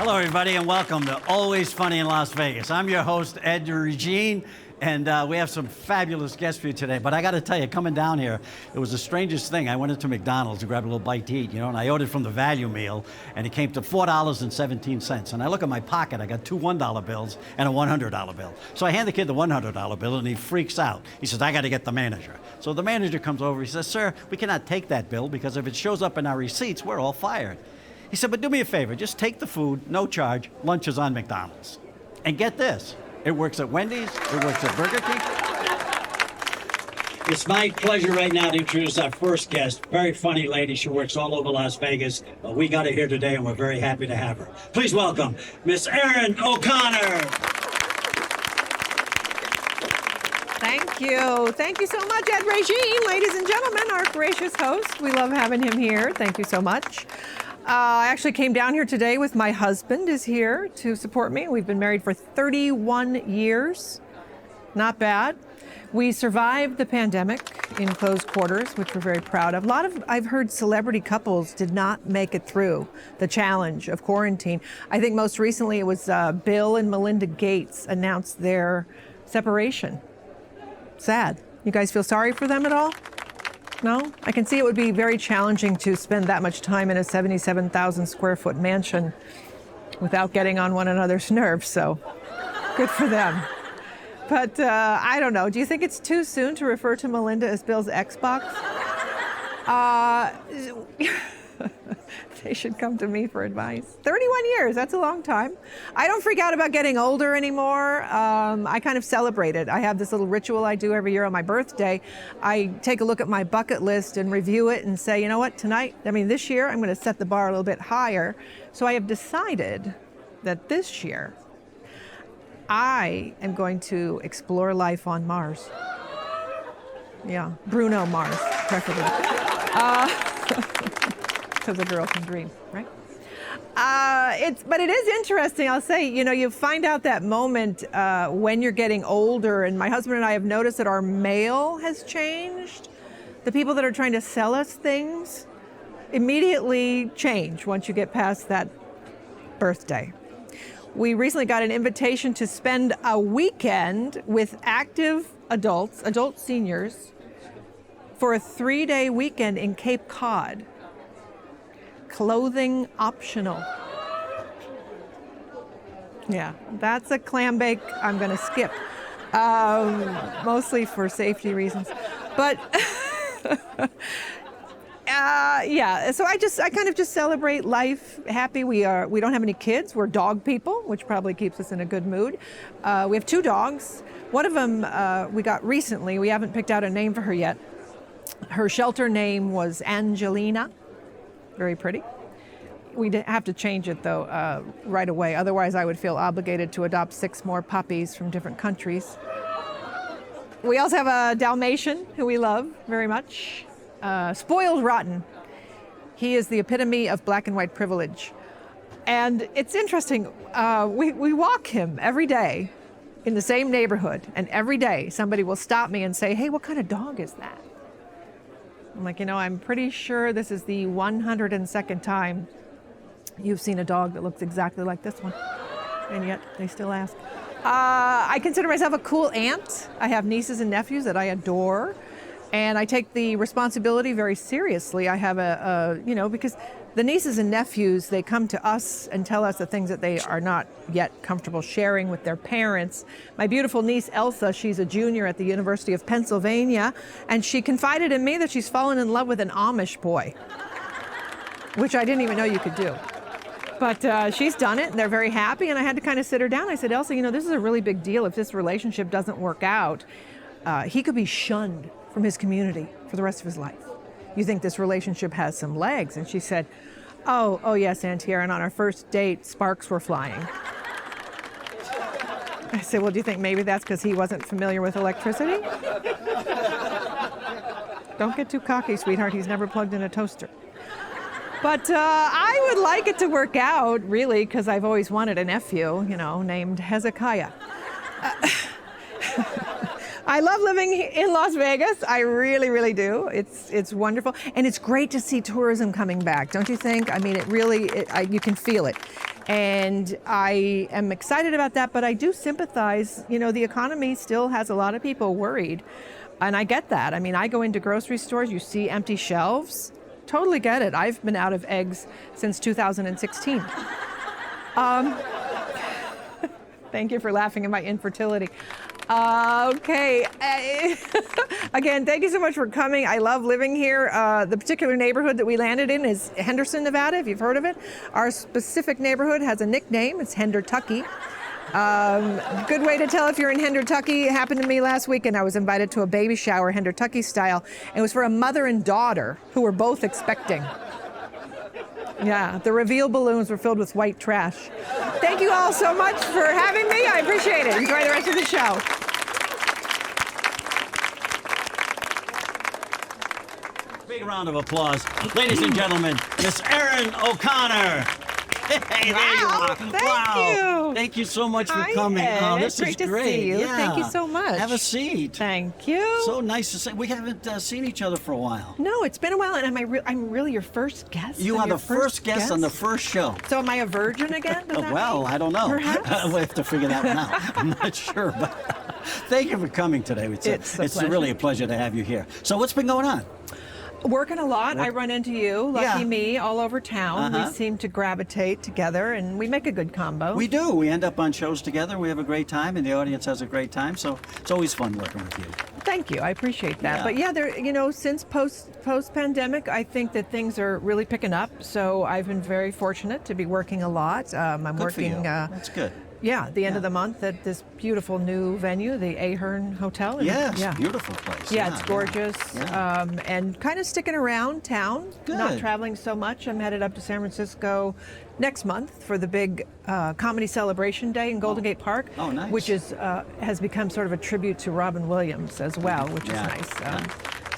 Hello, everybody, and welcome to Always Funny in Las Vegas. I'm your host, Ed Regine, and we have some fabulous guests for you today. But I got to tell you, coming down here, it was the strangest thing. I went into McDonald's to grab a little bite to eat, and I ordered from the value meal, and it came to $4.17. And I look at my pocket, I got two $1 bills and a $100 bill. So I hand the kid the $100 bill, and he freaks out. He says, I got to get the manager. So the manager comes over, he says, sir, we cannot take that bill because if it shows up in our receipts, we're all fired. He said, but do me a favor, just take the food, no charge, lunch is on McDonald's. And get this, it works at Wendy's, it works at Burger King. It's my pleasure right now to introduce our first guest, very funny lady. She works all over Las Vegas. We got her here today and we're very happy to have her. Please welcome Miss Erin O'Conner. Thank you. Thank you so much, Ed Regine, ladies and gentlemen, our gracious host. We love having him here. Thank you so much. I actually came down here today with my husband is here to support me. We've been married for 31 years. Not bad. We survived the pandemic in closed quarters, which we're very proud of. I've heard celebrity couples did not make it through the challenge of quarantine. I think most recently it was Bill and Melinda Gates announced their separation. Sad. You guys feel sorry for them at all? No? I can see it would be very challenging to spend that much time in a 77,000 square foot mansion without getting on one another's nerves, so good for them. But I don't know. Do you think it's too soon to refer to Melinda as Bill's Xbox? They should come to me for advice. 31 years, that's a long time. I don't freak out about getting older anymore. I kind of celebrate it. I have this little ritual I do every year on my birthday. I take a look at my bucket list and review it and say, you know what, this year, I'm gonna set the bar a little bit higher. So I have decided that this year, I am going to explore life on Mars. Yeah, Bruno Mars, preferably. Because a girl can dream, right? But it is interesting, I'll say, you find out that moment when you're getting older, and my husband and I have noticed that our mail has changed. The people that are trying to sell us things immediately change once you get past that birthday. We recently got an invitation to spend a weekend with active adult seniors, for a 3-day weekend in Cape Cod. Clothing optional. Yeah, that's a clam bake I'm gonna skip, mostly for safety reasons. But yeah, so I kind of just celebrate life, happy. We don't have any kids, we're dog people, which probably keeps us in a good mood. We have 2 dogs. One of them we got recently, we haven't picked out a name for her yet. Her shelter name was Angelina. Very pretty. We'd have to change it though right away. Otherwise I would feel obligated to adopt 6 more puppies from different countries. We also have a Dalmatian who we love very much. Spoiled rotten. He is the epitome of black and white privilege. And it's interesting, we walk him every day in the same neighborhood, and every day somebody will stop me and say, hey, what kind of dog is that? I'm like, I'm pretty sure this is the 102nd time you've seen a dog that looks exactly like this one. And yet they still ask. I consider myself a cool aunt. I have nieces and nephews that I adore. And I take the responsibility very seriously. I have because the nieces and nephews, they come to us and tell us the things that they are not yet comfortable sharing with their parents. My beautiful niece, Elsa, she's a junior at the University of Pennsylvania, and she confided in me that she's fallen in love with an Amish boy, which I didn't even know you could do. But she's done it, and they're very happy, and I had to kind of sit her down. I said, Elsa, this is a really big deal. If this relationship doesn't work out, he could be shunned from his community for the rest of his life. You think this relationship has some legs? And she said, oh yes, Auntie Erin, on our first date, sparks were flying. I said, well, do you think maybe that's because he wasn't familiar with electricity? Don't get too cocky, sweetheart. He's never plugged in a toaster. But I would like it to work out, really, because I've always wanted a nephew, named Hezekiah. I love living in Las Vegas. I really, really do. It's wonderful. And it's great to see tourism coming back, don't you think? I mean, you can feel it. And I am excited about that, but I do sympathize. You know, the economy still has a lot of people worried. And I get that. I mean, I go into grocery stores, you see empty shelves. Totally get it. I've been out of eggs since 2016. Thank you for laughing at my infertility. Okay. Again, thank you so much for coming. I love living here. The particular neighborhood that we landed in is Henderson, Nevada, if you've heard of it. Our specific neighborhood has a nickname. It's Hendertucky. Good way to tell if you're in Hendertucky. It happened to me last week, and I was invited to a baby shower, Hendertucky style. And it was for a mother and daughter who were both expecting. Yeah, the reveal balloons were filled with white trash. Thank you all so much for having me. I appreciate it. Enjoy the rest of the show. Big round of applause. Ladies and gentlemen, Miss Erin O'Conner. Hey, there you are. Thank you. Thank you so much for Hi, coming. Ed. Oh, this Great is to great. see you. Yeah. Thank you so much. Have a seat. Thank you. So nice to see. We haven't seen each other for a while. No, it's been a while, and I'm really your first guest. You I'm are your the first guest on the first show. So am I a virgin again? Does that Well, mean? I don't know. Perhaps. We'll have to figure that one out. I'm not sure, but thank you for coming today. It's a pleasure. Really a pleasure to have you here. So what's been going on? Working a lot. I run into you, lucky Yeah. me, all over town. Uh-huh. We seem to gravitate together, and we make a good combo. We do. We end up on shows together. We have a great time, and the audience has a great time. So it's always fun working with you. Thank you. I appreciate that. Yeah. But yeah, there, you know, since post pandemic, I think that things are really picking up. So I've been very fortunate to be working a lot. I'm Good working. for you. That's good. Yeah, the end of Yeah. the month at this beautiful new venue, the Ahern Hotel. And Yes, yeah. beautiful place. Yeah, it's gorgeous. Yeah. And kind of sticking around town, not Good. traveling so much. I'm headed up to San Francisco next month for the big Comedy Celebration Day in Golden Gate Park, Oh, nice. which is has become sort of a tribute to Robin Williams as well, which Yeah. is nice.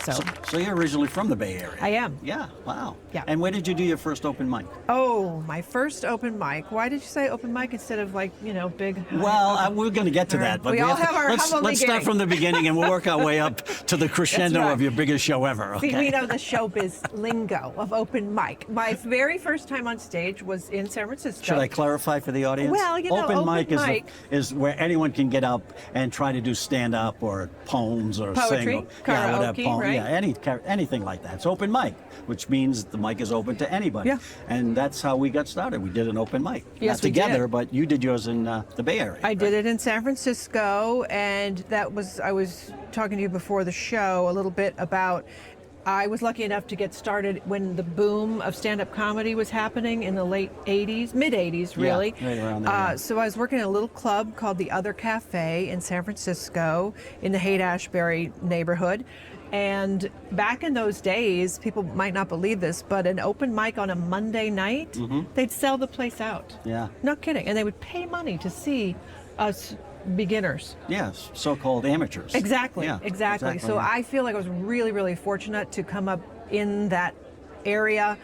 So you're originally from the Bay Area? I am. Yeah, wow. Yeah. And where did you do your first open mic? Oh, my first open mic. Why did you say open mic instead of like, you know, big? Well, we're going to get to All right. that, but We all have our let's humble start beginning. from the beginning, and we'll work our way up to the crescendo right. of your biggest show ever. Okay? See, we know the showbiz lingo of open mic. My very first time on stage was in San Francisco. Should I clarify for the audience? Well, you know, open mic mic- is where anyone can get up and try to do stand-up or poems or Poetry, sing. Yeah, whatever karaoke, poem. right? Yeah, anything like that. It's open mic, which means the mic is open to anybody. Yeah. And that's how we got started. We did an open mic. Yes, Not we together, did. but you did yours in the Bay Area. I did it in San Francisco, and I was talking to you before the show a little bit about. I was lucky enough to get started when the boom of stand-up comedy was happening in the late 80s, mid-80s really. Yeah, right around there, yeah. So I was working at a little club called the Other Cafe in San Francisco in the Haight-Ashbury neighborhood. And back in those days, people might not believe this, but an open mic on a Monday night, they'd sell the place out. Mm-hmm. Yeah. No kidding. And they would pay money to see us beginners. Yes, so-called amateurs. Exactly, Yeah, exactly. So yeah. I feel like I was really, really fortunate to come up in that area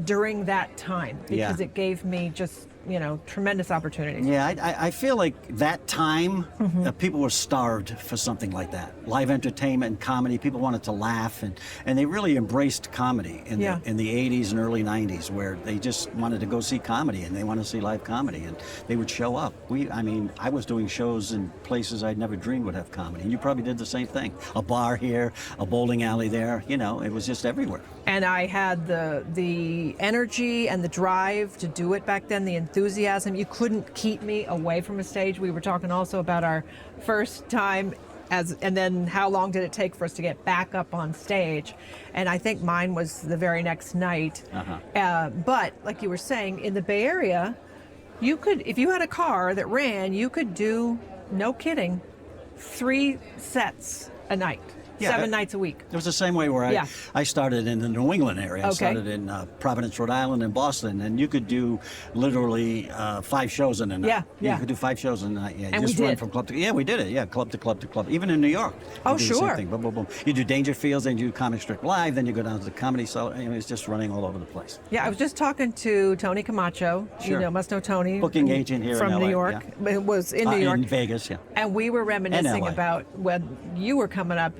during that time because Yeah. it gave me just, you know, tremendous opportunities. Yeah, I feel like that time, Mm-hmm. people were starved for something like that. Live entertainment and comedy, people wanted to laugh, and they really embraced comedy in, Yeah. in the 80s and early 90s, where they just wanted to go see comedy, and they wanted to see live comedy, and they would show up. I was doing shows in places I'd never dreamed would have comedy, and you probably did the same thing. A bar here, a bowling alley there, you know, it was just everywhere. And I had the energy and the drive to do it back then, the enthusiasm. You couldn't keep me away from a stage. We were talking also about our first time and then how long did it take for us to get back up on stage. And I think mine was the very next night. But like you were saying, in the Bay Area, you could, if you had a car that ran, you could do, no kidding, 3 sets a night. Yeah, 7 nights a week. It was the same way where Yeah. I started in the New England area. I Okay. started in Providence, Rhode Island, and Boston, and you could do literally 5 shows in a night. Yeah, yeah. You could do 5 shows in a night. Yeah, And just we run did. from club to we did it. Yeah, club to club to club. Even in New York. Oh, you do the same sure. thing. Boom, boom, boom. You do Dangerfields, then you do Comic Strip Live, then you go down to the Comedy Cellar. It was just running all over the place. Yeah, I was just talking to Tony Camacho. Sure. You know, must know Tony. Booking agent here in from LA, New York. yeah. It was in New York. In Vegas, yeah. And we were reminiscing LA. about when you were coming up.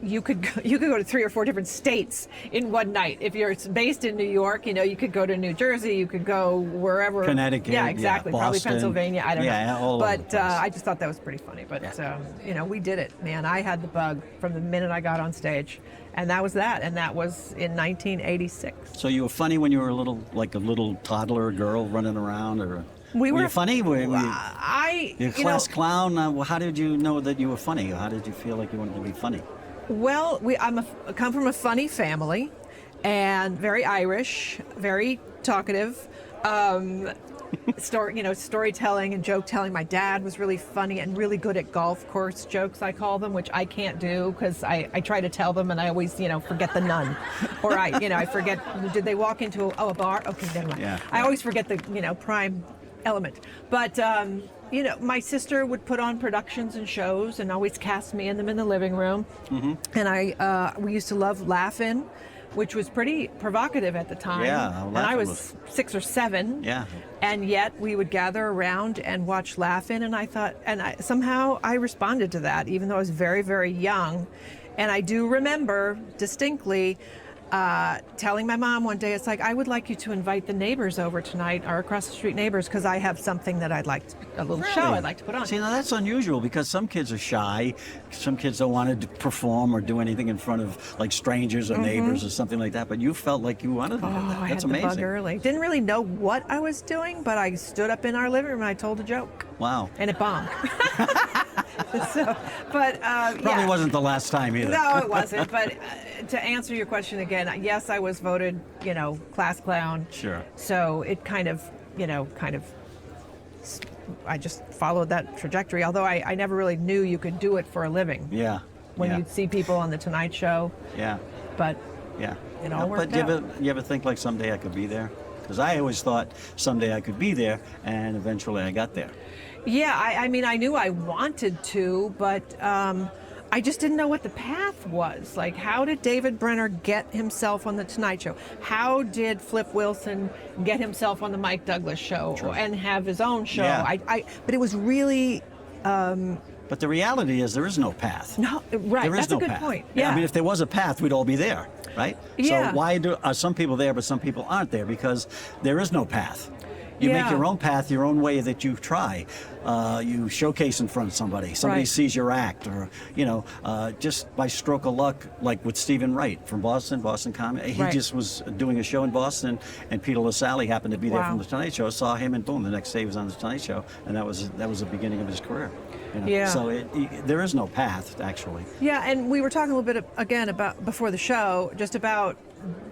you could go to 3 or 4 different states in one night. If you're based in New York, you could go to New Jersey, you could go wherever. Connecticut, Yeah, exactly. yeah, Probably Boston. Pennsylvania. I don't know. Yeah, all over the But place. I just thought that was pretty funny. But we did it, man. I had the bug from the minute I got on stage, and that was that. And that was in 1986. So you were funny when you were a little toddler girl running around, or We were were you funny? Were you you class clown? How did you know that you were funny? How did you feel like you wanted to be funny? Well, I come from a funny family, and very Irish, very talkative. Storytelling and joke telling. My dad was really funny and really good at golf course jokes, I call them, which I can't do because I try to tell them and I always, forget the nun. Or I forget, did they walk into a bar? Okay, never mind. Yeah. I always forget the, prime element. But, my sister would put on productions and shows and always cast me in them in the living room. Mm-hmm. And we used to love Laugh-In, which was pretty provocative at the time. Yeah, and I was 6 or 7. Yeah. And yet we would gather around and watch Laugh-In, and I thought, somehow I responded to that, even though I was very, very young. And I do remember distinctly telling my mom one day, it's like, I would like you to invite the neighbors over tonight, our across the street neighbors, because I have something that a little show I'd like to put on. See, now that's unusual because some kids are shy. Some kids don't want to perform or do anything in front of like strangers or neighbors or something like that. But you felt like you wanted to do that. I That's had the amazing. bug early. Didn't really know what I was doing, but I stood up in our living room and I told a joke. Wow. And it bombed. Probably wasn't the last time either. No, it wasn't. But to answer your question again, yes, I was voted, class clown. Sure. So it kind of, I just followed that trajectory. Although I never really knew you could do it for a living. Yeah. When yeah. you'd see people on the Tonight Show. Yeah. But yeah. it all worked But out. you ever think like someday I could be there? Because I always thought someday I could be there, and eventually I got there. Yeah, I mean, I knew I wanted to, but I just didn't know what the path was. Like, how did David Brenner get himself on The Tonight Show? How did Flip Wilson get himself on the Mike Douglas Show and have his own show? Yeah. But it was really... But the reality is there is no path. No, right, There is that's no a good path. point. Yeah. I mean, if there was a path, we'd all be there, right? Yeah. So why are some people there but some people aren't there? Because there is no path. You make your own path, your own way that you try. You showcase in front of somebody. Somebody Right. sees your act, or just by stroke of luck, like with Stephen Wright from Boston Comedy. He Right. just was doing a show in Boston, and Peter LaSalle happened to be there Wow. from The Tonight Show. Saw him, and boom, the next day he was on The Tonight Show, and that was the beginning of his career. Yeah. So there is no path, actually. Yeah, and we were talking a little bit again about before the show, just about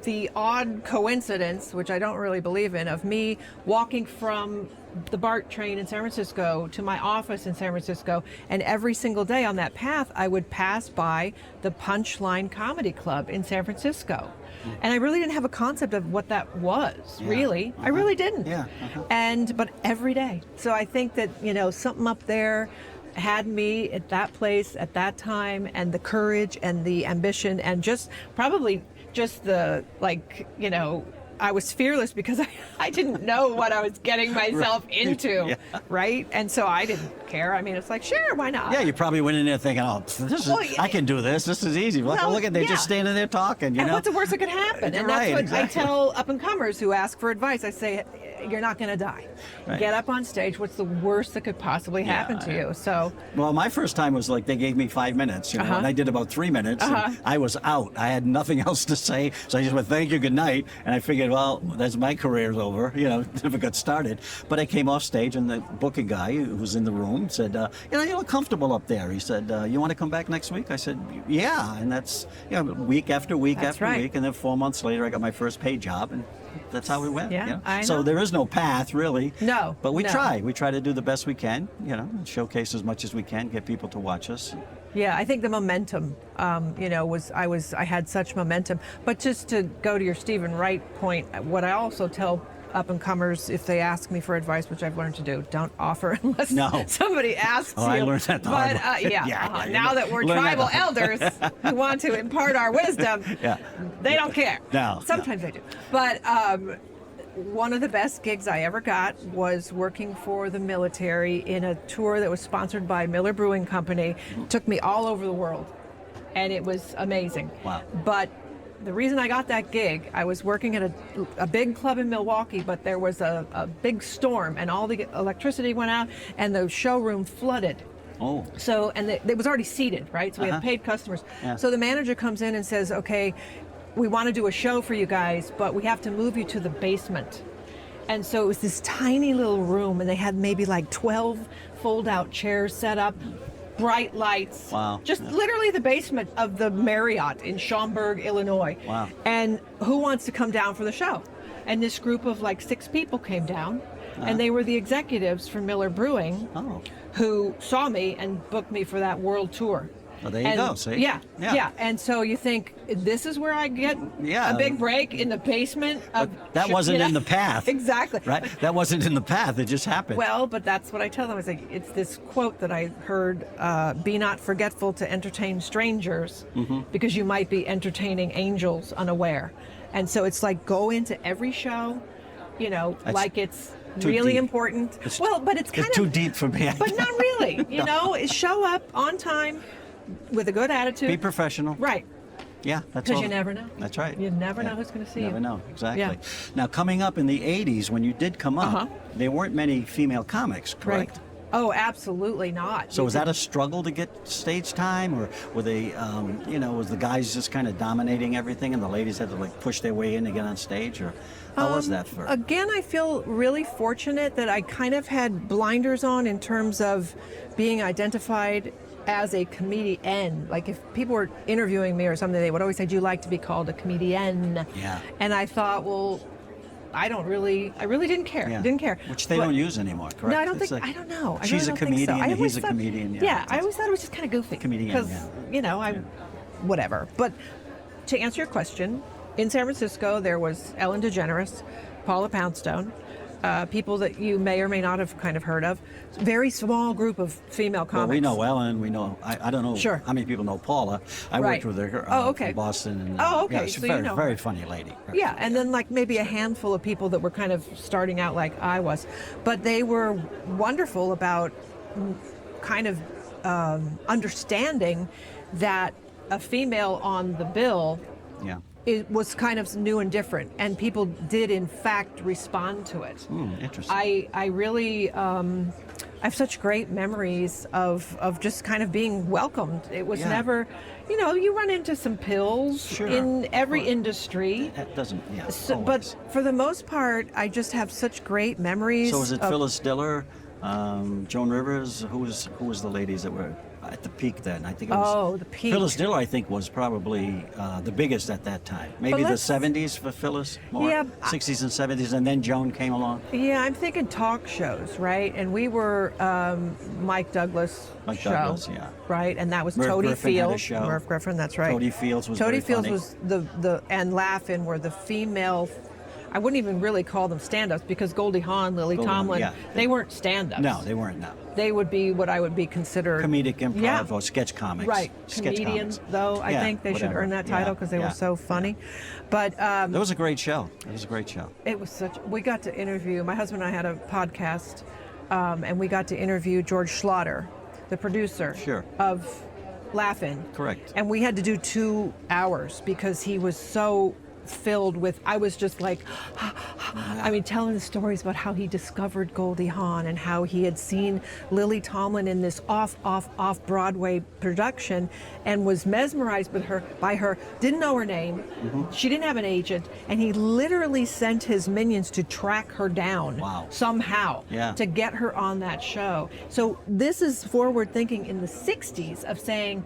the odd coincidence, which I don't really believe in, of me walking from the BART train in San Francisco to my office in San Francisco, and every single day on that path I would pass by the Punchline Comedy Club in San Francisco. And I really didn't have a concept of what that was, really. I really didn't. Yeah. But every day. So I think that, something up there had me at that place at that time, and the courage and the ambition, and just probably just the, I was fearless because I didn't know what I was getting myself into, Yeah. right? And so I didn't care. I mean, it's like, sure, why not? Yeah, you probably went in there thinking, oh, I can do this. This is easy. Look at they're just standing there talking, And what's the worst that could happen? And that's Right, what exactly. I tell up-and-comers who ask for advice. I say, you're not going to die. Right. Get up on stage. What's the worst that could possibly happen to you? So, Well, my first time was like they gave me 5 minutes, and I did about 3 minutes, and I was out. I had nothing else to say, so I just went, thank you, good night, and I figured, well, that's my career's over, never got started. But I came off stage, and the booking guy who was in the room said, you look comfortable up there. He said, you want to come back next week? I said, yeah, and that's week after week That's after right. week, and then 4 months later, I got my first paid job, and that's how we went. Yeah, I know. So there is no path, really. No, But we no. try. We try to do the best we can, showcase as much as we can, get people to watch us. yeah, I think the momentum, I had such momentum. But just to go to your Stephen Wright point, what I also tell up-and-comers, if they ask me for advice, which I've learned to do, don't offer unless somebody asks you. I learned that the hard But way. now that we're Learn that tribal the hard elders who want to impart our wisdom, they don't care. No, Sometimes they do. But one of the best gigs I ever got was working for the military in a tour that was sponsored by Miller Brewing Company. Took me all over the world. and it was amazing. Wow. But the reason I got that gig, I was working at a big club in Milwaukee, but there was a big storm and all the electricity went out and the showroom flooded. Oh. So, and it was already seated, right? So we had paid customers. Yeah. So the manager comes in and says, okay, we want to do a show for you guys, but we have to move you to the basement. And so it was this tiny little room, and they had maybe like 12 fold-out chairs set up, bright lights. Wow. Just literally the basement of the Marriott in Schaumburg, Illinois. Wow. And who wants to come down for the show? And this group of like 6 people came down, and they were the executives from Miller Brewing who saw me and booked me for that world tour. Well, there you go, see? Yeah. And so you think, this is where I get a big break, in the basement of... That wasn't in the path. Exactly. Right? That wasn't in the path. It just happened. Well, but that's what I tell them. I say, it's this quote that I heard, be not forgetful to entertain strangers, because you might be entertaining angels unaware. And so it's like, go into every show, like it's really deep. important. But it's kind of too deep for me. But not really. Show up on time with a good attitude. Be professional. Right. Yeah, that's Because all. you never know. That's right. You never know who's going to see you. Never know, exactly. Yeah. Now, coming up in the 80s, when you did come up, there weren't many female comics, correct? Right. Oh, absolutely not. So was that a struggle to get stage time, or were they, was the guys just kind of dominating everything and the ladies had to like push their way in to get on stage, or how was that for? Again, I feel really fortunate that I kind of had blinders on in terms of being identified as a comedian. Like if people were interviewing me or something, they would always say, "Do you like to be called a comedian?" Yeah. And I thought, well, I really didn't care. Yeah. Didn't care. Which they don't use anymore, correct? No, I don't It's think. like, I don't know. I she's really a don't think comedian. so. I He's always a thought- comedian. Yeah, I always thought it was just kind of goofy. Comedian, because yeah. Whatever. But to answer your question, in San Francisco there was Ellen DeGeneres, Paula Poundstone, people that you may or may not have kind of heard of. Very small group of female comics. Well, we know Ellen. We know. I don't know how many people know Paula. I worked with her. In Boston. And, yeah, she's so a very funny lady. Yeah, and then like maybe a handful of people that were kind of starting out like I was, but they were wonderful about kind of understanding that a female on the bill. Yeah. It was kind of new and different, and people did in fact respond to it. Interesting. I really I have such great memories of just kind of being welcomed. It was never, you run into some pills in every industry. That doesn't, but for the most part, I just have such great memories. So was it Phyllis Diller, Joan Rivers? Who was the ladies that were at the peak then? I think it was. The peak. Phyllis Diller, I think, was probably the biggest at that time. Maybe the 70s for Phyllis, more 60s and 70s, and then Joan came along. Yeah, I'm thinking talk shows, right? And we were Mike Douglas show, right? And that was Merv Toady Griffin had a Fields. show. Merv Griffin, that's right. Toady Fields was Toady very Fields funny. was the and Laugh-In were the female. I wouldn't even really call them stand-ups because Goldie Hawn, Lily Tomlin, they weren't stand-ups. No, they weren't. No. They would be what I would be considered Comedic improv or sketch comics. Right. Sketch Comedians, comics. though, I think they should earn that title because they were so funny. But that was a great show. It was a great show. It was we got to interview, my husband and I had a podcast, and we got to interview George Schlatter, the producer of Laugh-In. Correct. And we had to do 2 hours because he was so filled with, I was just like, I mean, telling the stories about how he discovered Goldie Hawn and how he had seen Lily Tomlin in this off Broadway production and was mesmerized by her, didn't know her name, she didn't have an agent, and he literally sent his minions to track her down somehow to get her on that show. So this is forward thinking in the 60s of saying,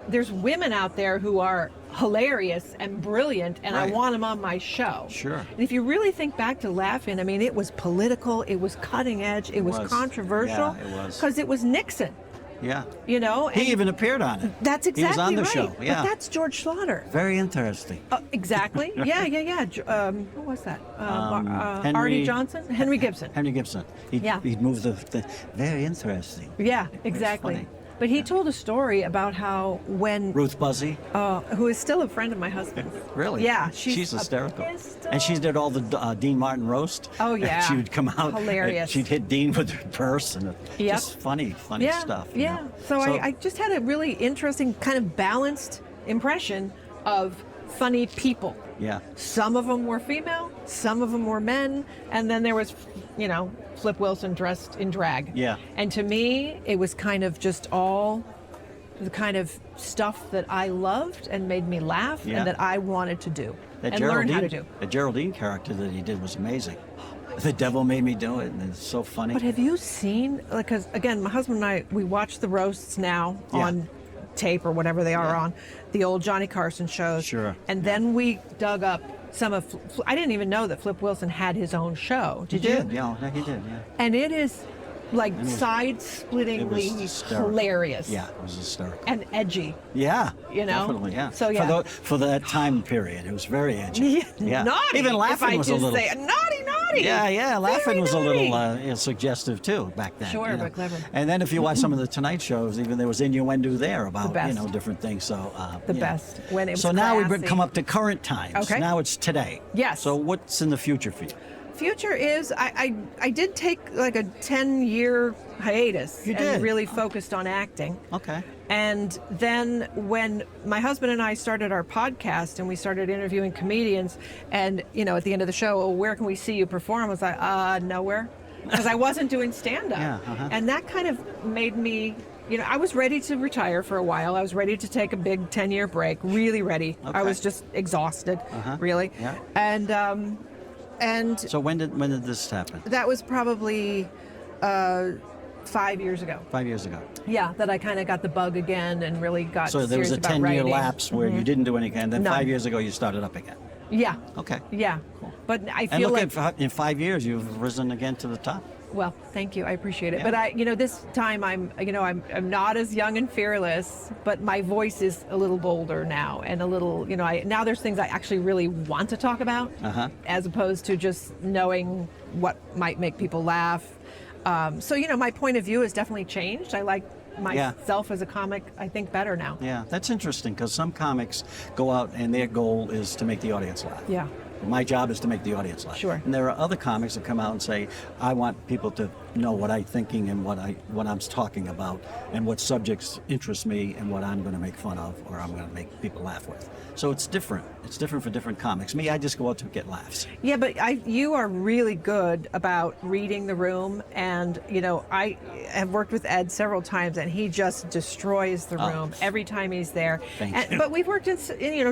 there's women out there who are hilarious and brilliant, and I want them on my show. Sure. And if you really think back to Laugh-In, I mean, it was political, it was cutting edge, it was controversial. Yeah, it was. Because it was Nixon. Yeah. You know? He even appeared on it. That's exactly He was on the right. show. Yeah. But that's George Schlatter. Very interesting. Exactly. Yeah. Who was that? Henry Artie Johnson? Henry Gibson. Henry Gibson. He'd move the very interesting. Yeah, exactly. Funny. But he told a story about how when Ruth Buzzy. who is still a friend of my husband's. Really? Yeah, she's a hysterical. pistol. And she did all the Dean Martin roast. Oh, yeah. She would come out. Hilarious. And she'd hit Dean with her purse and Yep. just funny Yeah, stuff. you yeah. know? So I just had a really interesting kind of balanced impression of funny people. Yeah. Some of them were female, some of them were men, and then there was, Flip Wilson dressed in drag. Yeah. And to me, it was kind of just all the kind of stuff that I loved and made me laugh Yeah. and that I wanted to do That and learn how to do. The Geraldine character that he did was amazing. The devil made me do it, and it's so funny. But have you seen, because again, my husband and I, we watch the roasts now Yeah. on tape or whatever they are Yeah. on, the old Johnny Carson shows. Sure. And then we dug up some of, I didn't even know that Flip Wilson had his own show. Did you? Yeah, he did, yeah. And it is like It was side-splittingly hysterical. hilarious. Yeah, it was hysterical. And edgy. Yeah, You know? definitely, yeah. So, yeah. For that time period, it was very edgy. Yeah. Naughty. Even if laughing I was a just little. say, naughty. Yeah, laughing Very was a naughty. little suggestive too back then. Sure, you know? but clever. And then if you watch some of the Tonight shows, even there was innuendo there about best. different things. So The yeah. best. When it was So now we've classy. come up to current times. Okay. Now it's today. Yes. So what's in the future for you? Future is I did take like a 10-year hiatus You and did? really focused on acting. Okay. And then when my husband and I started our podcast and we started interviewing comedians, and at the end of the show, oh, where can we see you perform? I was like, nowhere, because I wasn't doing stand-up. Yeah, And that kind of made me. I was ready to retire for a while. I was ready to take a big 10-year break, really ready. Okay. I was just exhausted, really. Yeah. And So when did this happen? that was probably 5 years ago. 5 years ago. Yeah, that I kind of got the bug again and really got So there was serious a about 10-year writing. lapse where you didn't do anything, and then None. 5 years ago you started up again. Yeah. Okay. Yeah. Cool. But I And feel look like, in 5 years you've risen again to the top. well, thank you. I appreciate it. Yeah. But this time I'm not as young and fearless, but my voice is a little bolder now and a little, now there's things I actually really want to talk about as opposed to just knowing what might make people laugh. So, my point of view has definitely changed. I like myself as a comic, I think, better now. Yeah, that's interesting because some comics go out and their goal is to make the audience laugh. Yeah. My job is to make the audience laugh. Sure. And there are other comics that come out and say, I want people to know what I'm thinking and what I'm talking about and what subjects interest me and what I'm going to make fun of or I'm going to make people laugh with. So it's different. It's different for different comics. Me, I just go out to get laughs. Yeah, but you are really good about reading the room, and I have worked with Ed several times, and he just destroys the room every time he's there. Thank you. But we've worked in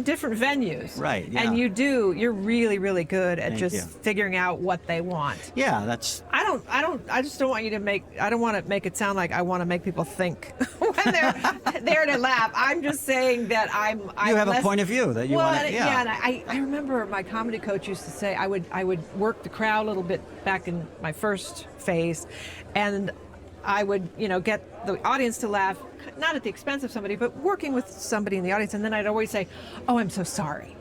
different venues, Right, yeah. And you're really, really good at Thank just you. figuring out what they want. Yeah, that's I just don't want you to I don't want to make it sound like I want to make people think when they're there to laugh. I'm just saying that I'm you have less, a point of view that you well, want to. yeah, and I remember my comedy coach used to say I would work the crowd a little bit back in my first phase, and I would get the audience to laugh, not at the expense of somebody, but working with somebody in the audience, and then I'd always say, "Oh, I'm so sorry."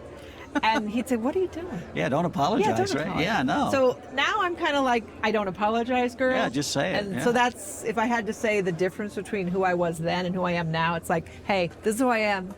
And he'd say, "What are you doing?" Yeah, don't apologize, don't right? apologize. Yeah, no. So now I'm kind of like, I don't apologize, girl. Yeah, just say it, And yeah. so that's, if I had to say the difference between who I was then and who I am now, it's like, hey, this is who I am.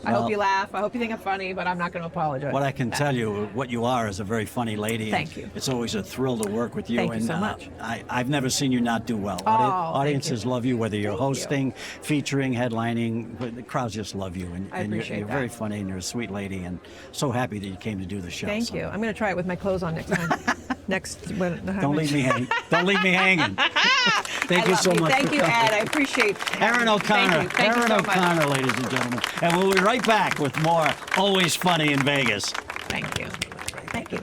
I Well- hope you laugh. I hope you think I'm funny, but I'm not going to apologize. What I can tell you, what you are is a very funny lady. Thank and you. It's always a thrill to work with you. Thank you and so much. I've never seen you not do well. Oh, Audiences thank you. love you, whether you're Thank you. hosting, featuring, headlining. But the crowds just love you. And, I appreciate you're that. very funny and you're a sweet lady. And so happy that you came to do the show. Thank So you. I'm going to try it with my clothes on next time. Don't leave me hanging. Don't leave me hanging. Thank I you love so much. Thank for you, coming. Ed. I appreciate it. Erin O'Conner. Thank you Erin so much. O'Conner, ladies and gentlemen. And we'll be right back with more Always Funny in Vegas. Thank you. Thank you.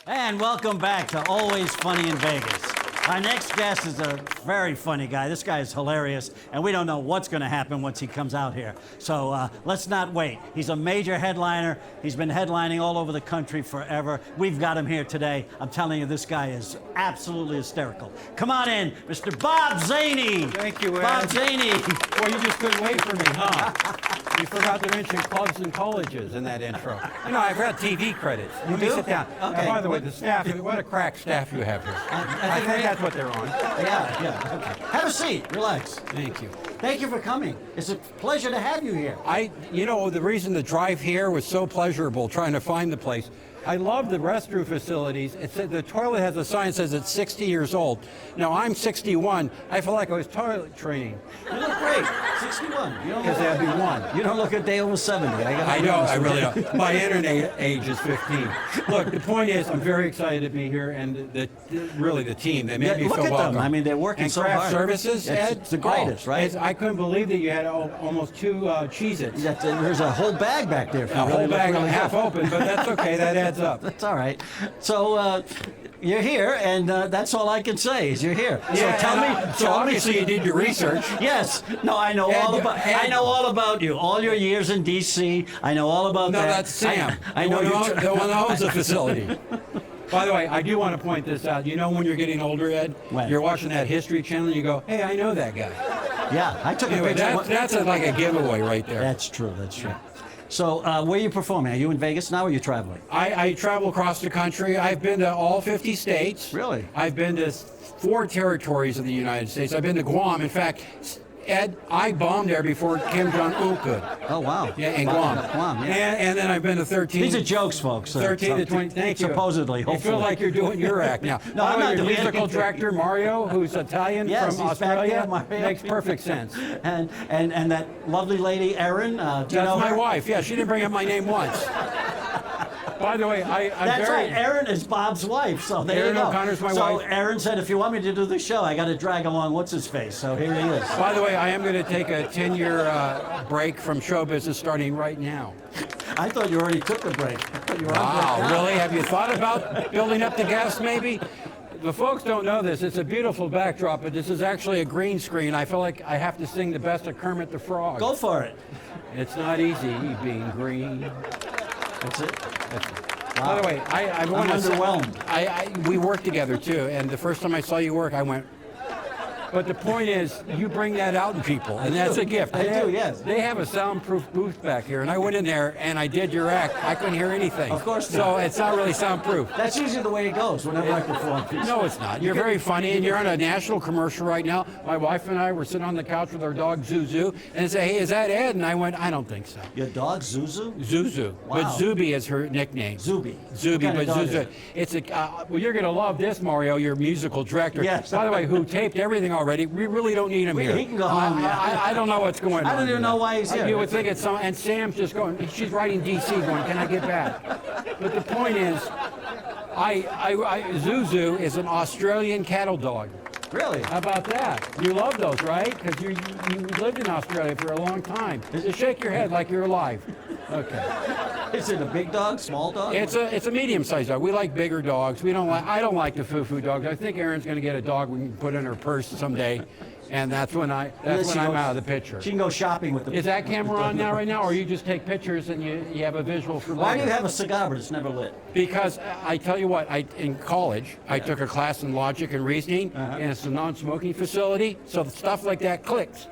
And welcome back to Always Funny in Vegas. Our next guest is a very funny guy. This guy is hilarious, and we don't know what's going to happen once he comes out here. So let's not wait. He's a major headliner. He's been headlining all over the country forever. We've got him here today. I'm telling you, this guy is absolutely hysterical. Come on in, Mr. Bob Zany. Thank you, Ed. Bob Zany. Well, you just couldn't wait for me, huh? You forgot to mention clubs and colleges in that intro. I've got TV credits. Let me do? sit down. Okay. By the way, the staff, what a crack staff you have here. I think that's what they're on. Yeah. Okay. Have a seat. Relax. Thank you. Thank you for coming. It's a pleasure to have you here. The reason the drive here was so pleasurable trying to find the place. I love the restroom facilities. It said the toilet has a sign that says it's 60 years old. Now I'm 61. I feel like I was toilet training. You look great. 61. Because that'd be one. You don't look a day over 70. I know, I really don't. My internet age is 15. Look, the point is, I'm very excited to be here, and really the team. They made me look feel at welcome. them. I mean, they're working and so craft hard. services, Ed? It's the greatest, right? I couldn't believe that you had almost 2 Cheez-Its. There's a whole bag back there. A whole bag half open, but that's okay. That adds up. That's all right. So you're here, and that's all I can say is you're here. Yeah, so tell me. So obviously you did your research. Yes. No, I know I know all about you. All your years in D.C. I know all about that. No, that's Sam. I know the one that owns the facility. By the way, I do want to point this out. You know when you're getting older, Ed? When? You're watching that History Channel and you go, hey, I know that guy. Yeah, I took Anyway, a picture. that's like a giveaway right there. That's true. That's true. So where are you performing? Are you in Vegas now, or are you traveling? I travel across the country. I've been to all 50 states. Really? I've been to 4 territories of the United States. I've been to Guam. In fact, Ed, I bombed there before Kim Jong-un could. Oh, wow. Yeah, in Guam. Guam, yeah. And then I've been to 13. These are jokes, folks. 13 to 20. Thank you. Supposedly, hopefully. You feel like you're doing your act now. No, By I'm the way, not your doing musical anything. director, Mario, who's Italian Yes, from he's back Australia, there, Mario. makes perfect sense. And that lovely lady, Erin. Do you That's know my her? wife. Yeah, she didn't bring up my name once. By the way, I'm That's very... right. Erin is Bob's wife. So there Erin you go. O'Conner's my so wife. Erin said, if you want me to do the show, I got to drag along what's his face. So here he is. By the way, I am going to take a 10-year break from show business starting right now. I thought you already took the break. I thought you were on Wow, break. really? Have you thought about building up the guests maybe? The folks don't know this. It's a beautiful backdrop, but this is actually a green screen. I feel like I have to sing the best of Kermit the Frog. Go for it. It's not easy being green. That's it. By the way, I want to say, underwhelmed. we work together too, and the first time I saw you work, I went. But the point is, you bring that out in people, and that's a gift. I do, yes. They have a soundproof booth back here, and I went in there and I did your act. I couldn't hear anything. Of course So not. it's not really soundproof. That's usually the way it goes whenever I perform. No, it's not. You're very funny, and you're on a national commercial right now. My wife and I were sitting on the couch with our dog Zuzu, and they say, hey, is that Ed? And I went, I don't think so. Your dog, Zuzu? Zuzu. Wow. But Zuby is her nickname. Zuby. What Zuby, kind but of dog is Zuzu. it? It's a, well, you're going to love this, Mario, your musical director. Yes. By the way, who taped everything already. We really don't need him here. He can go home, yeah. I don't know what's going on. I don't even know why he's here. You would think it's some, and Sam's just going, she's writing DC going, can I get back? But the point is, Zuzu is an Australian cattle dog. Really? How about that? You love those, right? Because you lived in Australia for a long time. Just shake your head like you're alive. Okay. Is it a big dog, small dog? It's a medium-sized dog. We like bigger dogs. I don't like the foo-foo dogs. I think Erin's going to get a dog we can put in her purse someday, and that's when I'm out of the picture. She can go shopping with the. Is that camera on now right now, or you just take pictures and you have a visual for Why do later? you have a cigar but it's never lit? Because I tell you what, in college, I took a class in logic and reasoning, Uh-huh. and it's a non-smoking facility, so stuff like that clicks.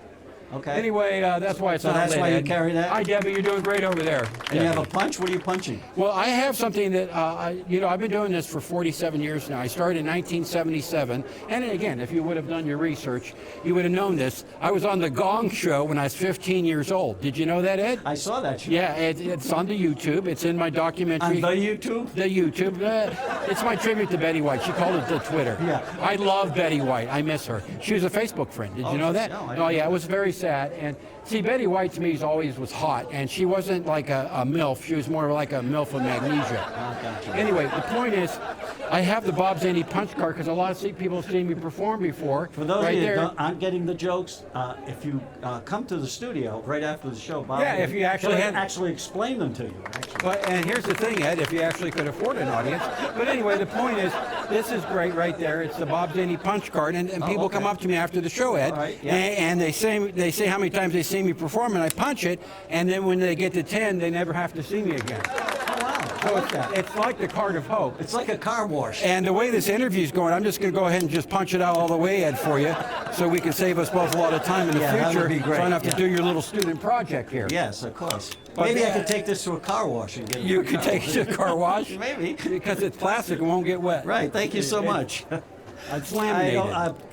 Okay. Anyway, that's why it's So not that's lit, why you Ed. carry that? Hi, Debbie, you're doing great over there. And you have a punch? What are you punching? Well, I have something that, I've been doing this for 47 years now. I started in 1977. And again, if you would have done your research, you would have known this. I was on The Gong Show when I was 15 years old. Did you know that, Ed? I saw that show. Yeah, it's on the YouTube. It's in my documentary. On the YouTube? The YouTube. It's my tribute to Betty White. She called it the Twitter. Yeah. I love Betty White. I miss her. She was a Facebook friend. Did you know that? no, I Oh, yeah. didn't. It was very sad. And see, Betty White to me always was hot, and she wasn't like a MILF. She was more like a MILF of magnesia. Gotcha. Anyway, the point is, I have the Bob Zany punch card because a lot of people have seen me perform before. For those right of you there. that aren't getting the jokes, if you come to the studio right after the show, Bob, Yeah, if you actually he'll had- actually explain them to you. Actually. And here's the thing, Ed, if you actually could afford an audience. But anyway, the point is, this is great right there. It's the Bob Zany punch card, and people okay. come up to me after the show, Ed, All right, yeah. and they say how many times they see me perform, and I punch it, and then when they get to 10, they never have to see me again. Oh, wow. I So like that. it's like the card of hope. It's like a car wash. And the way this interview's going, I'm just going to go ahead and just punch it out all the way, Ed, for you, so we can save us both a lot of time in the Yeah, that future. would be great, So I don't have to yeah. do your little student project here. Yes, of course. But Maybe I yeah. could take this to a car wash and get it. You could take it to a car wash. Maybe. Because it's plastic, it won't get wet. Right. Thank you so much. It's laminated.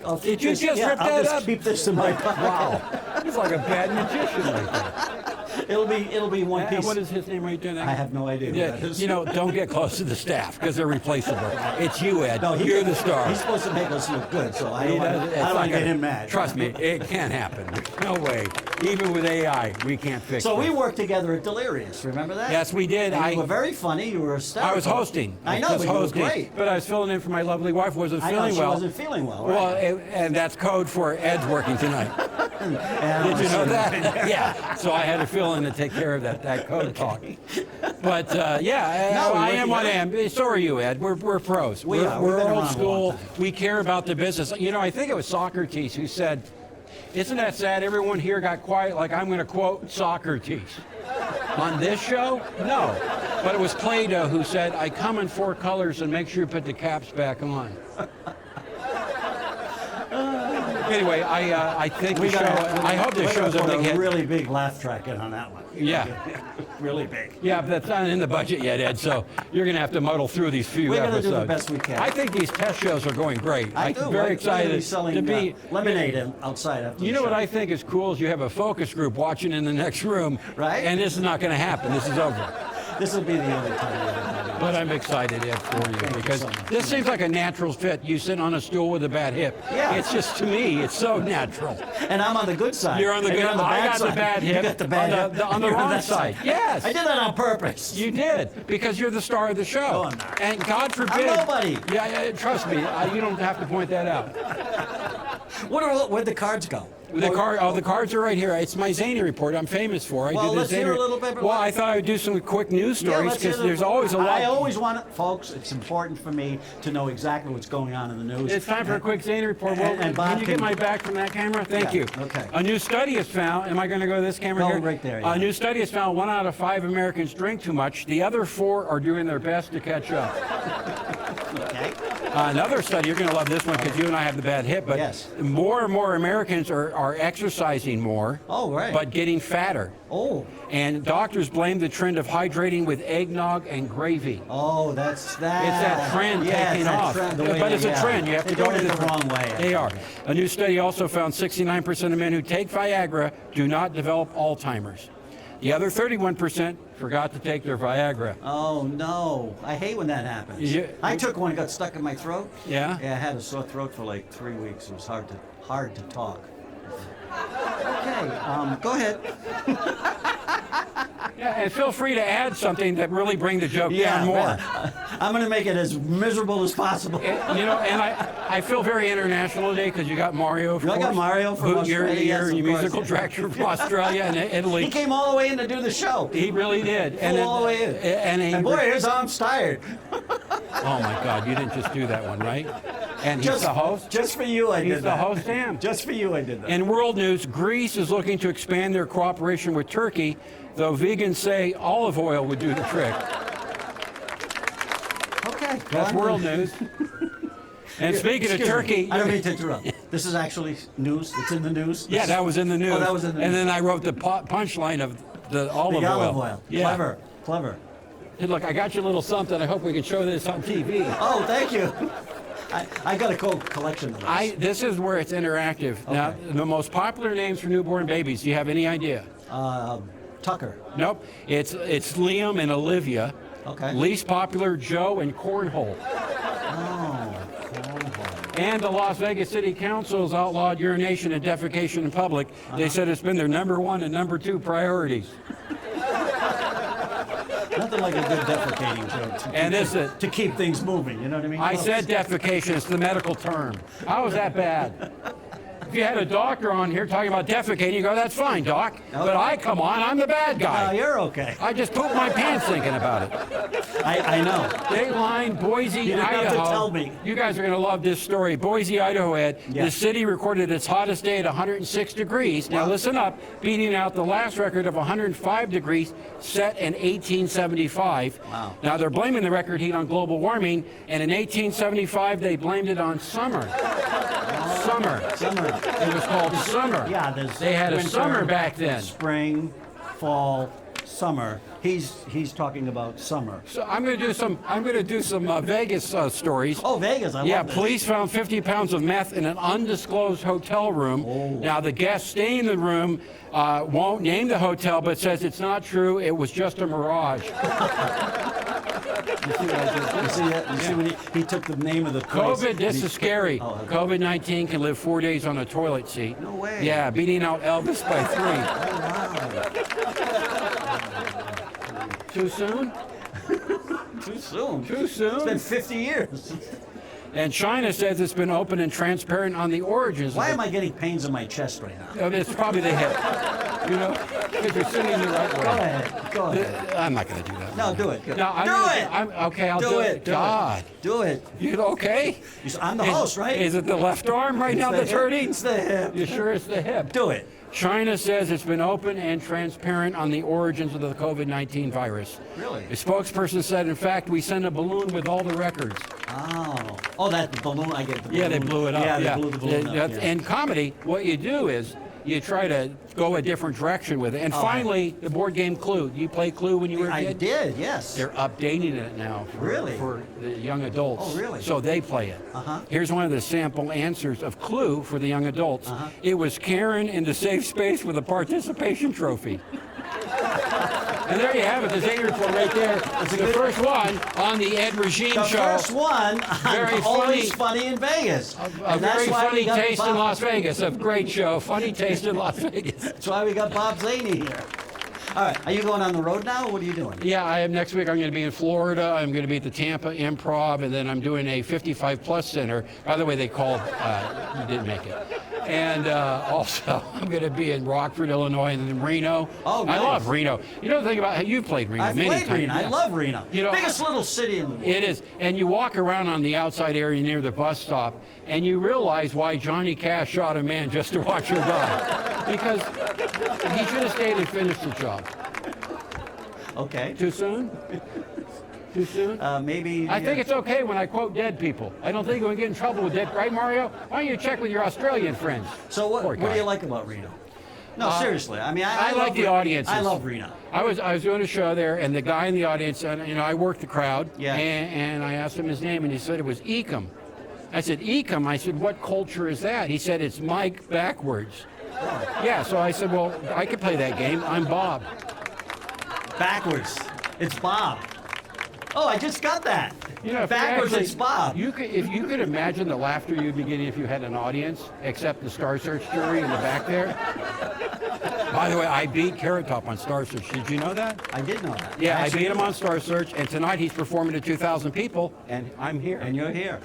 I'll keep Did you this, just yeah, rip I'll that just up? keep this in my pocket. Wow. He's like a bad magician right there. It'll be one piece. What is his name right there? I have no idea who that is. You know, don't get close to the staff because they're replaceable. It's you, Ed. No, You're the star. He's supposed to make us look good, so I don't It's want not to get gonna- him mad. Trust me, it can't happen. There's no way. Even with AI, we can't fix it. So we worked together at Delirious. Remember that? Yes, we did. And you were very funny. You were hysterical. I was hosting. I know, was but you were hosting, great. But I was filling in for my lovely wife. Wasn't I know feeling she well. wasn't feeling well. Well, Right? and that's code for Ed's working tonight. And Did you know honestly, that? Yeah. So I had to fill in to take care of that code talk. But yeah, No, we I worked am what I together. am. So are you, Ed. We're pros. We are. We've We're been around old a long school. time. We care about the business. You know, I think it was Socrates who said, "Isn't that sad? Everyone here got quiet. Like I'm going to quote Socrates." On this show? No. But it was Plato who said, "I come in 4 colors and make sure you put the caps back on." Anyway, I think the show. I hope the show's a big hit. Really big laugh track in on that one. Yeah. Really big. Yeah, but that's not in the budget yet, Ed. So you're going to have to muddle through these few We're episodes. gonna do the best we can. I think these test shows are going great. I do. I'm very We're excited gonna be selling to be. lemonade outside after You the know what show. I think is cool is you have a focus group watching in the next room, Right. And this is not going to happen. This is over. This will be the only time we ever do But I'm excited, Ed, for you because so much. this seems like a natural fit. You sitting on a stool with a bad hip. Yeah. It's just to me, it's so natural. And I'm on the good side. You're on the And good. on the I bad got the side. bad hip. You got the bad on hip. the, on the You're wrong that side. Yes. I did that on purpose. You did, because you're the star of the show. No, I'm not. And God forbid. I'm nobody. Yeah, trust me, you don't have to point that out. Where'd the cards go? The cards are right here. It's my Zany report. I'm famous for. I Well, do the let's Zany. hear a little bit. Well, I thought I would do some quick news Yeah, stories let's hear because the- there's always a lot. I always want it, folks. It's important for me to know exactly what's going on in the news. It's time for a quick Zany report. Well, And Bob can you get can- my back from that camera? Thank Yeah, you. okay. A new study has found. Am I going to go to this camera Go here? right there, yeah. A new study has found 1 out of 5 Americans drink too much. The other 4 are doing their best to catch up. Okay. Another study, you're going to love this one because you and I have the bad hip, but Yes. more and more Americans are exercising more, Oh, right. but getting fatter. Oh. And doctors blame the trend of hydrating with eggnog and gravy. Oh, that's that. It's that trend Yeah, taking it's that off. Trend, the way But it's they- a trend. You have They're to go doing with it the wrong way. They are. A new study also found 69% of men who take Viagra do not develop Alzheimer's. The other 31% forgot to take their Viagra. Oh no! I hate when that happens. Yeah. I took one, it got stuck in my throat. Yeah? Yeah, I had a sore throat for like 3 weeks. It was hard to talk. Okay, go ahead. Yeah, and feel free to add something that really bring the joke down more. I'm going to make it as miserable as possible. You know, and I feel very international today because you got Mario from I got Mario from Australia, yes, You're of your course, musical yeah. director from Australia and Italy. He came all the way in to do the show. He really did. All the way in. And boy, his arm's tired. oh my God, you didn't just do that one, right? And he's the host? Just for you, I He's did the that. host, Sam. Just for you, I did that. In world news, Greece is looking to expand their cooperation with Turkey, though vegans say olive oil would do the trick. Okay. That's well, world news. And speaking of Excuse me, Turkey, I don't mean to interrupt. This is actually news. It's in the news. yeah, that was in the news. Oh, that was in the and news. then I wrote the punchline of the olive The oil. olive oil. Yeah. Clever. Clever. Hey, look, I got you a little something. I hope we can show this on TV. Oh, thank you. I got a cool collection of those. This is where it's interactive. Now, Okay. the most popular names for newborn babies. Do you have any idea? Tucker. Nope. It's Liam and Olivia. Okay. Least popular, Joe and Cornhole. Oh, cornhole. And the Las Vegas City Council has outlawed urination and defecation in public. They said it's been their #1 and #2 priorities. Nothing like a good defecating joke. And is it? To keep things moving, you know what I mean? I Well, said defecation. It's the medical term. How is that bad? If you had a doctor on here talking about defecating, you go, that's fine, doc. But I come on, I'm the bad No, guy. you're okay. I just pooped my pants thinking about it. I know. Dateline, Boise, didn't have to Idaho. tell me. You guys are going to love this story. Boise, Idaho, Ed. Yeah. The city recorded its hottest day at 106 degrees. Now Wow. listen up, beating out the last record of 105 degrees set in 1875. Wow. Now they're blaming the record heat on global warming, and in 1875 they blamed it on summer. Summer. Summer. It was called summer. Yeah, there's They had a winter, summer back then. Spring, fall, summer. He's talking about summer. So I'm going to do some Vegas stories. Oh, Vegas! I Yeah, love this. police found 50 pounds of meth in an undisclosed hotel room. Oh. Now, the guest staying in the room won't name the hotel, but says it's not true. It was just a mirage. You see what I did? You see that? You see when he took the name of the place? COVID, this and is scary. Oh, okay. COVID-19 can live 4 days on a toilet seat. No way. Yeah, beating out Elvis by 3. Too soon? Too soon. Too soon? It's been 50 years. And China says it's been open and transparent on the origins. Why of am I getting pains in my chest right now? It's probably the hip. You know, because you're sitting the right way. Go ahead. Go ahead. I'm not going to do that. No, do it. No, I'll do it. God. Do it. You okay? I'm the host, right? Is it the left arm right now that's hurting? It's the hip. You sure it's the hip? Do it. China says it's been open and transparent on the origins of the COVID-19 virus. Really? A spokesperson said, in fact, we sent a balloon with all the records. Oh, that balloon. I get the balloon. Yeah, they blew it up. Yeah, they blew the balloon up. Yeah. In comedy, what you do is you try to go a different direction with it. And finally, the board game Clue. You play Clue when you were a I kid? did, yes. They're updating it now for the young adults. Oh, really? So they play it. Here's one of the sample answers of Clue for the young adults. It was Karen in the safe space with a participation trophy. And there you have it. There's 8 report right there. It's the first one on the Ed Regine The show. first one. Very Always funny in Vegas. A very funny taste in Las Vegas. A great show. Funny taste in Las Vegas. That's why we got Bob Zany here. All right, are you going on the road now, or what are you doing? Yeah, I am. Next week I'm going to be in Florida. I'm going to be at the Tampa Improv, and then I'm doing a 55 plus center. By the way, they called. You didn't make it. And also, I'm going to be in Rockford, Illinois, and then Reno. Oh, nice. I love Reno. You know the thing about you played Reno I've many played times. Reno. I Yeah. love Reno. You know, biggest little city in the world. It is, and you walk around on the outside area near the bus stop, and you realize why Johnny Cash shot a man just to watch him die, because he should have stayed and finished the job. Okay. Too soon? Too soon? Maybe. I think it's okay when I quote dead people. I don't think we get in trouble with dead, right, Mario? Why don't you check with your Australian friends? So what? Poor What do guy. you like about Reno? No, seriously. I mean, I like the audiences. I love Reno. I was doing a show there, and the guy in the audience, and I worked the crowd, Yeah. and I asked him his name, and he said it was Ecom. I said, Ecom? I said, what culture is that? He said, it's Mike backwards. Yeah, so I said, well, I could play that game. I'm Bob. Backwards. It's Bob. Oh, I just got that. You know, if backwards, actually- it's Bob. If you could imagine the laughter you'd be getting if you had an audience, except the Star Search jury in the back there. By the way, I beat Carrot Top on Star Search. Did you know that? I did know that. Yeah, I Actually, beat him on Star Search, and tonight he's performing to 2,000 people, and I'm here. And you're here.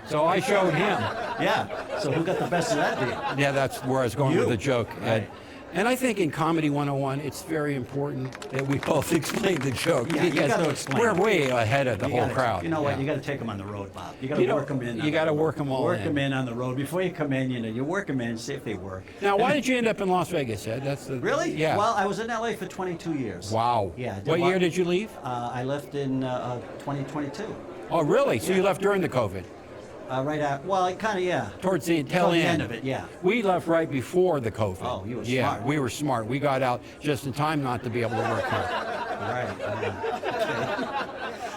So I showed him. Yeah. So who got the best of that deal? Yeah, that's where I was going You. with the joke, Ed. Right. And I think in Comedy 101, it's very important that we both explain the joke. Yeah, you because gotta explain we're it. way ahead of the You whole gotta- crowd. You know what? Yeah. You got to take them on the road, Bob. You got You to know, work them in. you gotta work 'em all Work in. them in on the road before you come in. You work them in, see if they work. Now, why did you end up in Las Vegas, Ed? That's the Really? Yeah. Well, I was in LA for 22 years. Wow. Yeah. What year did you leave? I left in 2022. Oh, really? So you left during the COVID? Right at. Well, I kind of yeah. Towards the tail Toward the end. end of it, yeah. We left right before the COVID. Oh, you were Yeah, smart. we were smart. We got out just in time not to be able to work here. Right. Okay.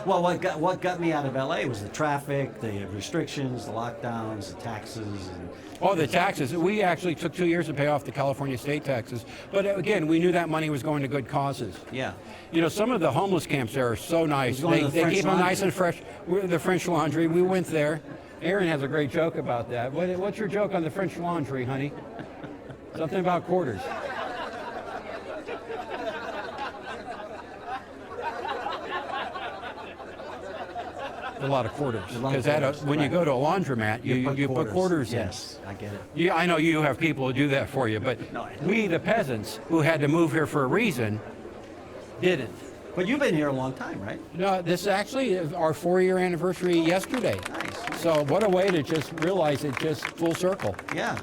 Well, what got me out of LA was the traffic, the restrictions, the lockdowns, the taxes, and Oh, the taxes. We actually took 2 years to pay off the California state taxes. But again, we knew that money was going to good causes. yeah. You know, some of the homeless camps there are so nice. It's going to the They French keep them Laundry. nice and fresh. The French Laundry, we went there. Erin has a great joke about that. What's your joke on the French Laundry, honey? Something about quarters. A lot of quarters. A lot of Because quarters, when you right. go to a laundromat, you put quarters in. Yes, I get it. Yeah, I know you have people who do that for you, but No, I don't. we, the peasants, who had to move here for a reason, didn't. But you've been here a long time, right? No, this is actually our 4-year anniversary yesterday. Nice. So what a way to just realize it just full circle. Yeah.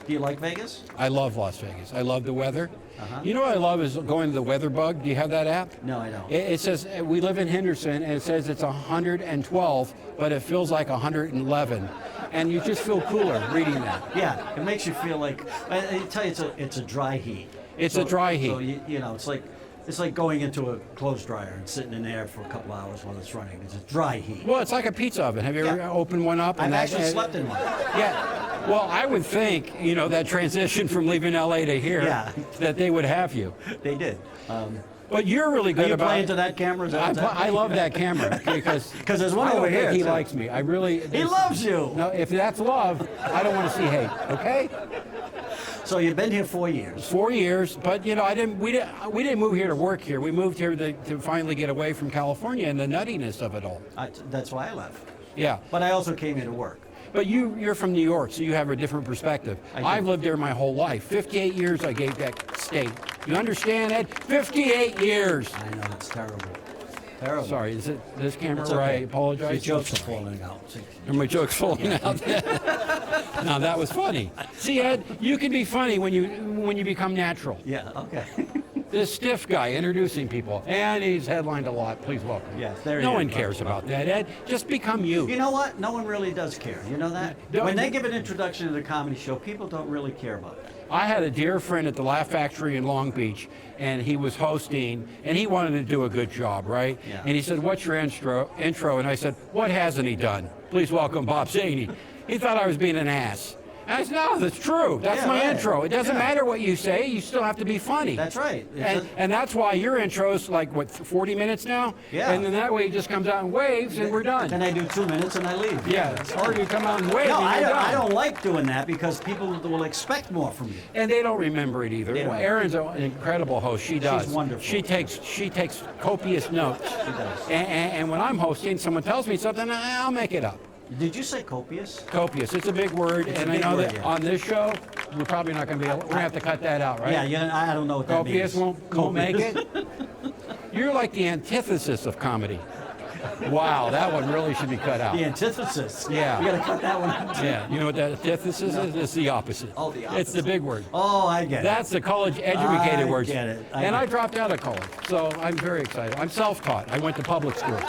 Do you like Vegas? I love Las Vegas. I love the weather. Uh-huh. You know what I love is going to the Weather Bug. Do you have that app? No, I don't. It says, we live in Henderson, and it says it's 112, but it feels like 111. And you just feel cooler reading that. Yeah, it makes you feel like. I tell you, it's a dry heat. It's a dry heat. So you know, it's like It's like going into a clothes dryer and sitting in there for a couple hours while it's running. It's a dry heat. Well, it's like a pizza oven. Have you ever opened one up? I've actually slept in one. Yeah. Well, I would think, that transition from leaving LA to here, that they would have you. They did. But you're really good Are you about playing to that camera? Is that what's happening? I love that camera because there's one I don't over here, think he too. likes me. I really. He loves you. No, if that's love, I don't want to see hate. Okay. So you've been here 4 years. 4 years, but we didn't move here to work here. We moved here to finally get away from California and the nuttiness of it all. That's why I left. Yeah. But I also came here to work. But you're from New York, so you have a different perspective. I've lived there my whole life. 58 years I gave that state. You understand, Ed? 58 years. I know, it's terrible. Terrible. Sorry, is it this camera It's where I okay. apologize? Your jokes are falling out. Are my jokes falling out? Now that was funny. See, Ed, you can be funny when you become natural. Yeah, okay. This stiff guy introducing people, and he's headlined a lot. Please welcome. Yes, there No he one is. cares about that, Ed. Just become you. You know what? No one really does care. You know that? When they give an introduction to the comedy show, people don't really care about that. I had a dear friend at the Laugh Factory in Long Beach, and he was hosting, and he wanted to do a good job, right? Yeah. And he said, "What's your intro?" And I said, "What hasn't he done? Please welcome Bob Zany." He thought I was being an ass. And I said, "No, that's true. That's my intro. It doesn't matter what you say. You still have to be funny." That's right. And that's why your intro's like, 40 minutes now? Yeah. And then that way he just comes out and waves, and we're done. Then I do 2 minutes and I leave. Yeah, or you come out and wave, No, and I you're done. don't like doing that because people will expect more from you. And they don't remember it either. They don't. Erin's an incredible host. She does. wonderful. She takes copious notes. She does. And when I'm hosting, someone tells me something, I'll make it up. Did you say copious? Copious. It's a big word, It's a and big I know word, that yeah. on this show, we're probably not going to be able. We're going to have to cut that out, right? Yeah, I don't know what that Copious means. won't make it. You're like the antithesis of comedy. Wow, that one really should be cut out. The antithesis. Yeah. We got to cut that one out. Yeah, you know what the antithesis is? It's the opposite. Oh, the It's the opposite. big word. Oh, I get it. That's the college-educated I words. get it. I And get I it. dropped out of college, so I'm very excited. I'm self-taught. I went to public school.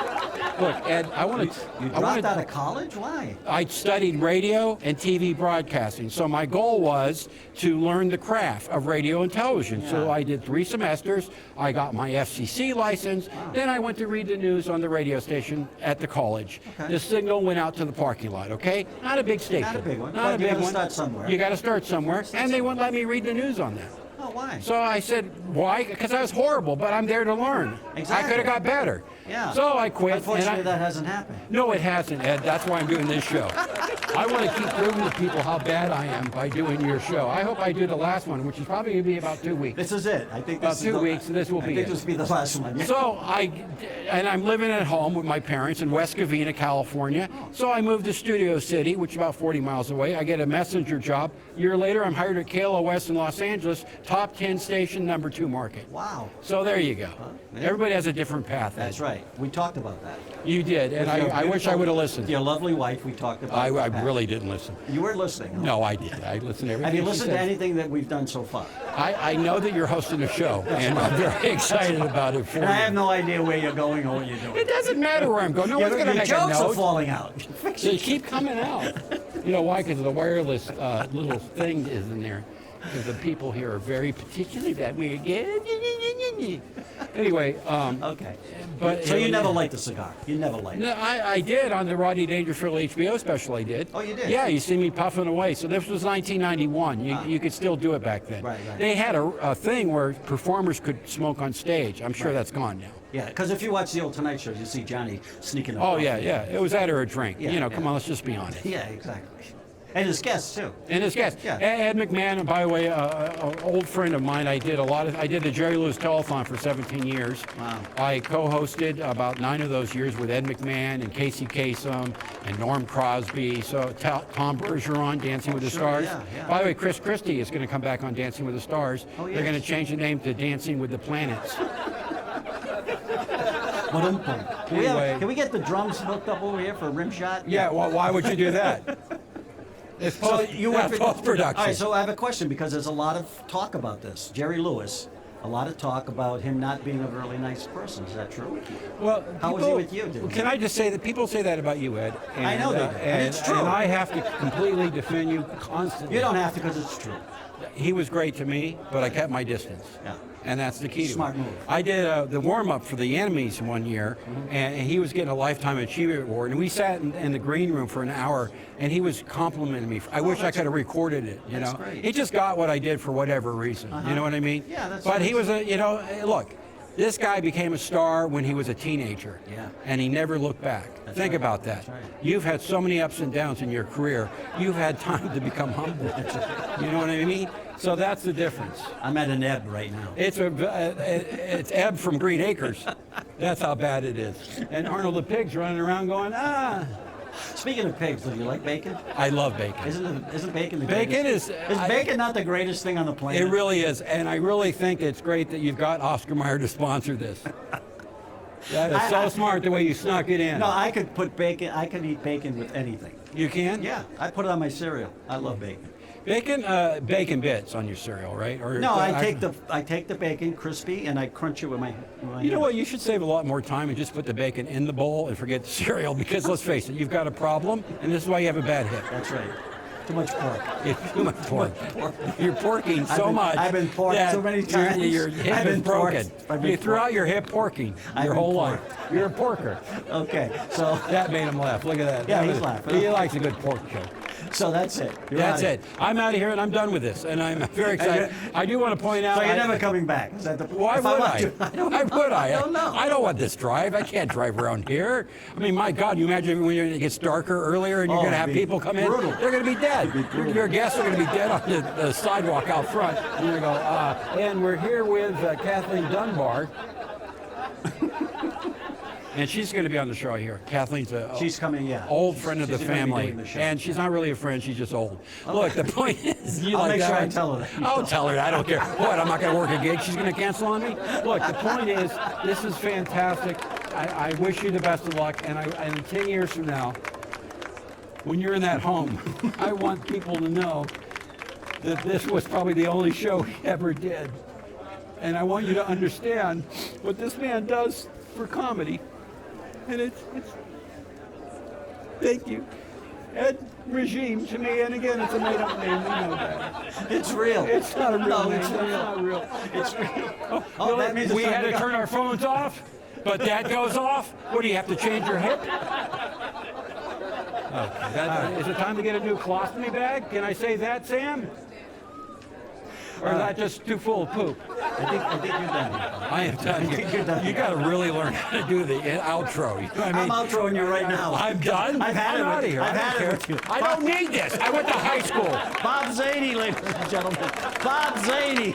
Look, Ed, I want to. You dropped out of college? Why? I studied radio and TV broadcasting, so my goal was to learn the craft of radio and television. So Yeah. I did 3 semesters. I got my FCC license. Then I went to read the news on the radio station at the college. Okay. The signal went out to the parking lot. Okay, not a big station. Not a big one, Not but a you big gotta one. start somewhere. You got to start somewhere, and they wouldn't let me read the news on that. Oh, why? So I said, why? Because I was horrible, but I'm there to learn. Exactly. I could have got better. Yeah. So I quit. Unfortunately, that hasn't happened. No, it hasn't, Ed. That's why I'm doing this show. I want to keep proving to people how bad I am by doing your show. I hope I do the last one, which is probably going to be about 2 weeks. This is it. I think About this is 2 the- weeks, and this will I be think it. this will be the last one. Yeah. So I'm living at home with my parents in West Covina, California. So I moved to Studio City, which is about 40 miles away. I get a messenger job. A year later, I'm hired at KLOS in Los Angeles, top 10 station, number 2 market. Wow. So there you go. yeah. Everybody has a different path. Ed. That's right. We talked about that. You did, and With your I wish I beautiful- would have listened. Your lovely wife, we talked about I that. really didn't listen. You were listening. No, I did. I listened to everything. Have you she listened to said. anything that we've done so far? I know that you're hosting a show, and I'm very excited about it for And I have you. no idea where you're going or what you're doing. It doesn't matter where I'm going. No one's Your going to make a jokes are note. falling out. Fix They it. keep coming out. You know why? Because the wireless little thing is in there. Because the people here are very particular that we get. Anyway, Okay. but So you never light the cigar? You never light it? No, I did on the Rodney Dangerfield HBO special. I did. Oh, you did? Yeah, you see me puffing away. So this was 1991. You could still do it back then. Right. They had a thing where performers could smoke on stage. I'm sure that's gone now. Yeah, because if you watch the old Tonight Show, you see Johnny sneaking up. Oh yeah, yeah. It was that or a drink. Yeah, Come on, let's just be honest. Yeah, exactly. And his guests, too. And his guest, Yeah. Ed McMahon, and by the way, an old friend of mine. I did the Jerry Lewis Telethon for 17 years. Wow. I co-hosted about 9 of those years with Ed McMahon and Casey Kasem and Norm Crosby. So Tom Bergeron, Dancing with the sure, Stars. yeah, yeah. By the way, Chris Christie is going to come back on Dancing with the Stars. Oh, They're going to yes. change the name to Dancing with the Planets. Can we get the drums hooked up over here for a rim shot? Yeah, well, why would you do that? It's So you went for post-production. All right, so I have a question because there's a lot of talk about this. Jerry Lewis, a lot of talk about him not being a really nice person. Is that true? Well, How was he with you, dude? Can I just say that people say that about you, Ed? And, I know they do, and it's true. And I have to completely defend you constantly. You don't have to because it's true. he was great to me, but I kept my distance. Yeah. And that's the key to Smart it. move. I did the warm-up for the enemies one year, and he was getting a Lifetime Achievement Award, and we sat in the green room for an hour, and he was complimenting me. I wish I could have recorded it, you That's know. great. He just got what I did for whatever reason, you know what I mean? Yeah, that's But he nice. was look, this guy became a star when he was a teenager, Yeah. and he never looked back. Think right. about that. That's right. You've had so many ups and downs in your career. You've had time to become humble. You know what I mean? So that's the difference. I'm at an ebb right now. It's Ebb from Green Acres. That's how bad it is. And Arnold the pig's running around going, ah. Speaking of pigs, do you like bacon? I love bacon. Isn't bacon the Bacon greatest? is- bacon not the greatest thing on the planet? It really is, and I really think it's great that you've got Oscar Mayer to sponsor this. That is so smart the way you snuck it in. No, I could put bacon. I could eat bacon with anything. You can? Yeah, I put it on my cereal. I love bacon. Bacon, bacon bits on your cereal, right? Or No, I take the bacon crispy and I crunch it with my. You know what? You should save a lot more time and just put the bacon in the bowl and forget the cereal, because let's face it, you've got a problem, and this is why you have a bad hip. That's right. Too much pork. It's too much pork. You're porking so much. I've been porked that so many times. Your hip I've is been broken. porked. I've been You threw porked. out your hip porking I've your been whole porked. life. You're a porker. Okay, so That made him laugh. Look at that. Yeah, That he's was- laughing. He likes a good pork joke. so that's it. You're That's out of it. I'm out of here and I'm done with this, and I'm very excited. I do want to point out. So you're I- never coming back? Is that the? Why if would want I? to- Why would I? I don't know. I don't want this drive. I can't drive around here. I mean, my God, you imagine when it gets darker earlier and you're Oh, going to have it'd be people come in. brutal. They're going to be dead. Your guests are going to be dead on the sidewalk out front. And you're going to go, and we're here with Kathleen Dunbar. And she's going to be on the show here. Kathleen,'s She's coming, yeah. old friend of the She's gonna be family, doing the show. and she's not really a friend. She's just old. Look, the point is, you I'll like make that sure I one? tell her that. I'll tell her. I don't care. What? I'm not going to work a gig. She's going to cancel on me. Look, the point is, this is fantastic. I wish you the best of luck, and 10 years from now, when you're in that home, I want people to know that this was probably the only show he ever did. And I want you to understand what this man does for comedy. And it's thank you. Ed Regine to me, and again, it's a made-up name, we know that. It's real. It's not a real No, name. it's real. not real. It's real. Oh, Oh, that means it's we time had to to go. turn our phones off, but that goes off. What, do you have to change your hip? Is it time to get a new colostomy bag? Can I say that, Sam? Or is that just too full of poop? I think you're done. I am done here. You got to really learn how to do the outro. You know what I I'm mean? outroing you right now. I'm done. I've had I'm it out with- of here. I've I had don't it care. with you. I don't need this. I went to high school. Bob Zany, ladies and gentlemen. Bob Zany.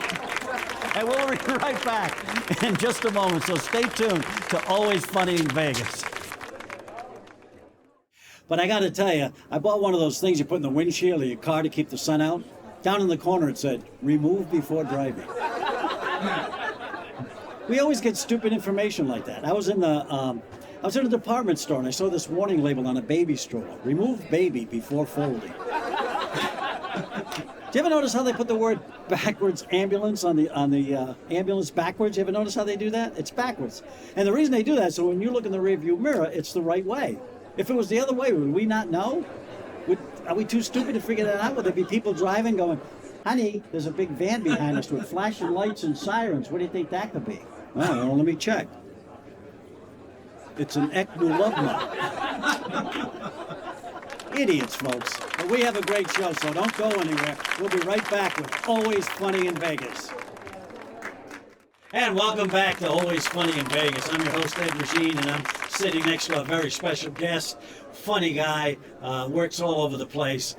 And we'll be right back in just a moment. So stay tuned to Always Funny in Vegas. But I got to tell you, I bought one of those things you put in the windshield of your car to keep the sun out. Down in the corner it said, "Remove before driving." We always get stupid information like that. I was in a department store and I saw this warning label on a baby stroller: "Remove baby before folding." Do you ever notice how they put the word backwards ambulance on the ambulance backwards? You ever notice how they do that? It's backwards. And the reason they do that is so when you look in the rearview mirror, it's the right way. If it was the other way, would we not know? Are we too stupid to figure that out? Would there be people driving going, "Honey, there's a big van behind us with flashing lights and sirens. What do you think that could be?" "Oh, well, let me check. It's an ecnulubma." Idiots, folks. But we have a great show, so don't go anywhere. We'll be right back with Always Funny in Vegas. And welcome back to Always Funny in Vegas. I'm your host, Ed Regine, and I'm sitting next to a very special guest. Funny guy, works all over the place.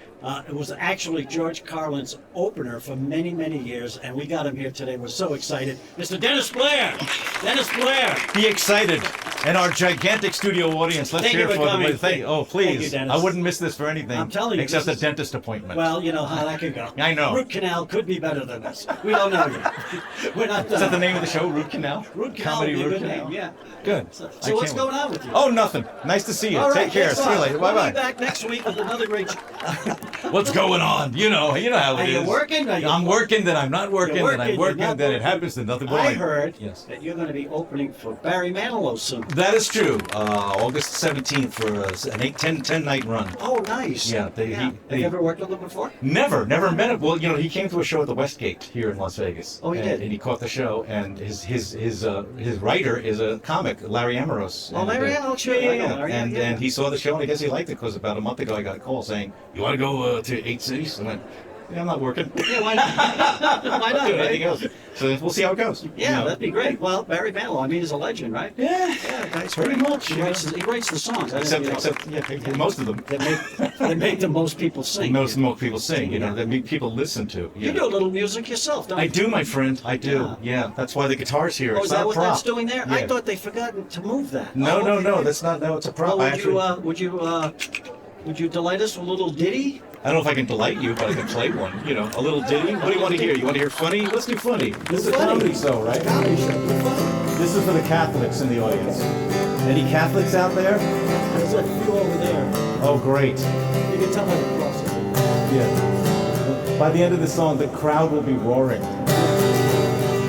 It was actually George Carlin's opener for many, many years, and we got him here today. We're so excited. Mr. Denis Blair! Denis Blair! Be excited. And our gigantic studio audience, let's Thank hear you for for coming. them. Oh, Thank you, please. Dennis. I wouldn't miss this for anything. I'm telling you, Except this a is- dentist appointment. Well, you know how that could go. I know. Root canal could be better than this. We don't know yet. We're not Is that the name of the show, Root Canal? Root canal Comedy would be a Root good Canal? name, yeah. Good. So I what's can't going wait. on with you? Oh, nothing. Nice to see you. All right, Take care. thanks a See you lot. later. We'll be Bye-bye. back next week with another great show. What's going on? You know how Are it you is. working? Are you- I'm working, then I'm not working, You're then I'm working, working, you're not then it working. happens to nothing but I like- heard Yes. that you're going to be opening for Barry Manilow soon. That is true. August 17th for an 10 night run. Oh, nice. Yeah, Have you ever worked with him before? Never met him. Well, he came to a show at the Westgate here in Las Vegas. Oh, he and, did? And he caught the show, and his writer is a comic, Larry Amoros. Oh, Larry Amoros, sure. Yeah, I know Larry, and yeah. and he saw the show, and I guess he liked it because about a month ago I got a call saying, "You want to go to 8 cities?" I went, "Yeah, I'm not working. Yeah, why not? Why not, Doing right? anything else." So we'll see how it goes. Yeah, that'd be great. Well, Barry Manilow, I mean, he's a legend, right? Yeah, Guy's pretty great. much. He writes the songs. I Except, didn't, except most of them. they make the most people sing. Most people sing. That people listen to. You do a little music yourself, don't you? I do, my friend. I do. Yeah, that's why the guitar's here. Oh, It's is not that a what prop. that's doing there? I Yeah. thought they forgotten to move that. No, Oh, okay. no, that's not. No, it's a prop. Well, would you delight us with a little ditty? I don't know if I can delight you, but I can play one. A little ditty. What do you want to hear? You want to hear funny? Let's do funny. This is a comedy show, right? Comedy show. This is for the Catholics in the audience. Any Catholics out there? There's a few over there. Oh, great. You can tell by the crosses. Yeah. By the end of the song, the crowd will be roaring.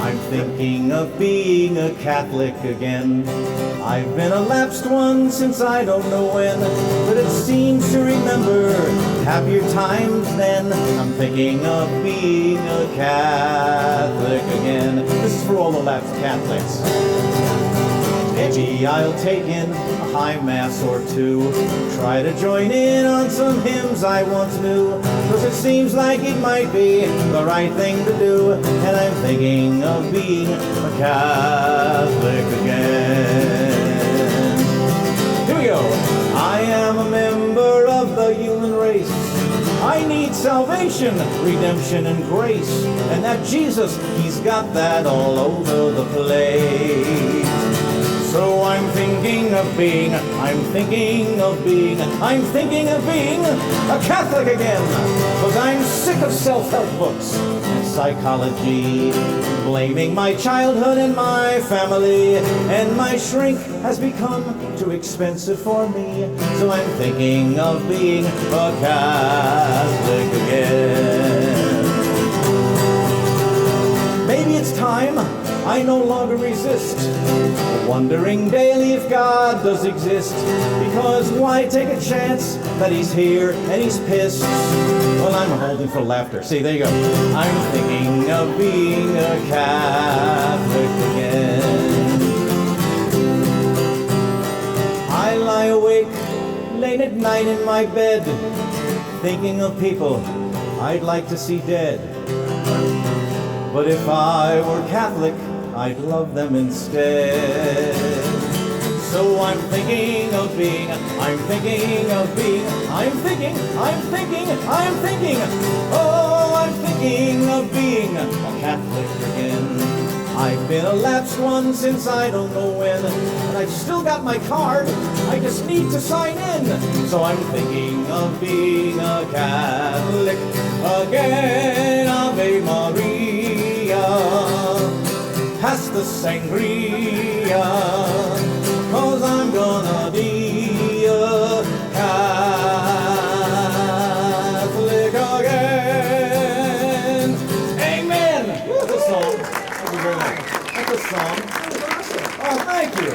I'm thinking of being a Catholic again. I've been a lapsed one since I don't know when, but it seems to remember happier times then. I'm thinking of being a Catholic again. This is for all the lapsed Catholics. Maybe I'll take in a high mass or two, try to join in on some hymns I once knew, cause it seems like it might be the right thing to do, and I'm thinking of being a Catholic again. Here we go. I am a member of the human race. I need salvation, redemption, and grace, and that Jesus, he's got that all over the place. So I'm thinking of being a Catholic again, cause I'm sick of self-help books and psychology, blaming my childhood and my family, and my shrink has become too expensive for me, so I'm thinking of being a Catholic again. Maybe it's time I no longer resist, wondering daily if God does exist, because why take a chance that he's here and he's pissed? Well, I'm holding for laughter. See, there you go. I'm thinking of being a Catholic again. I lie awake late at night in my bed, thinking of people I'd like to see dead. But if I were Catholic, I'd love them instead. So I'm thinking of being, oh, I'm thinking of being a Catholic again. I've been a lapsed one since I don't know when, and I've still got my card, I just need to sign in. So I'm thinking of being a Catholic again. Ave Maria, pass the sangria, cause I'm gonna be a Catholic again. Amen. That's a song. Thank you very much. That's a song. Oh, thank you.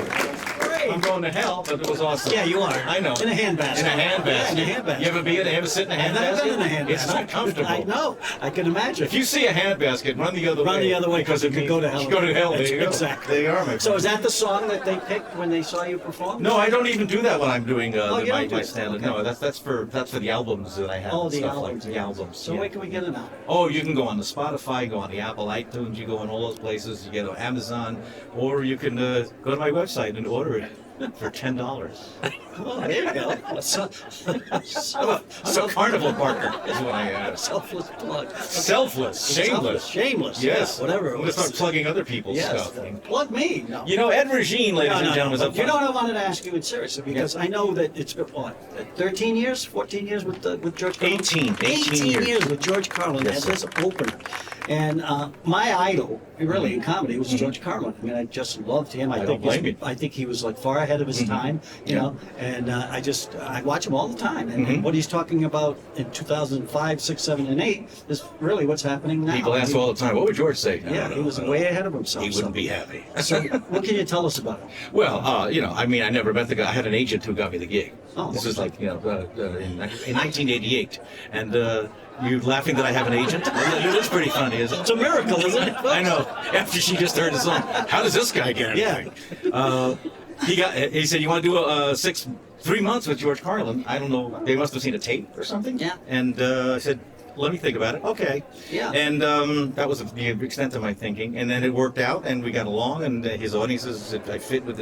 I'm going to hell, but it was awesome. Yeah, you are. I know. In a handbasket. In a handbasket. Yeah, in a handbasket. You ever sit in a I've never handbasket? been in a handbasket. It's not comfortable. I know. I can imagine. If you see a handbasket, run the other way. Run the other way because it could go to hell. You go to hell. There you go. Exactly. There you are, my So friend. is that the song that they picked when they saw you perform? No, I don't even do that when I'm doing you don't my do it? stand-up. Okay. No, that's for the albums that I have. Oh, and the stuff albums. Like the albums. So yeah. where can we get it now? Oh, you can go on the Spotify, go on the Apple iTunes, you go on all those places. You get on Amazon, or you can go to my website and order it for $10. Oh, there you go. I'm a carnival barker, is what I am. Selfless plug. Selfless, shameless. Shameless. Yes. Yeah, whatever it I'm going to was. start plugging other people's Yes. stuff. Plug me. No. You know, Ed Regine, ladies and gentlemen, is up You know front. what I wanted to ask you in seriously, because I know that it's been, what, 13 years, 14 years with George Carlin? 18 years. years with George Carlin Yes, as his opener. And my idol, really, in comedy was George Carlin. I mean, I just loved him. I don't blame you. I think he was like far ahead of his time, you know. And I watch him all the time. And what he's talking about in 2005, 6, 7, and 8 is really what's happening now. People ask all the time, what would George say? Yeah, he was way ahead of himself. He wouldn't be happy. So, what can you tell us about him? Well, you know, I mean, I never met the guy. I had an agent who got me the gig. Oh, this was like, you know, in 1988. And you laughing that I have an agent? It is pretty funny, isn't it? It's a miracle, isn't it? I know. After she just heard the song, how does this guy get anything? He said, you want to do 3 months with George Carlin? I don't know. They must have seen a tape or something. Yeah. And I said, let me think about it. Okay. Yeah. And that was the extent of my thinking. And then it worked out, and we got along, and his audiences, I fit with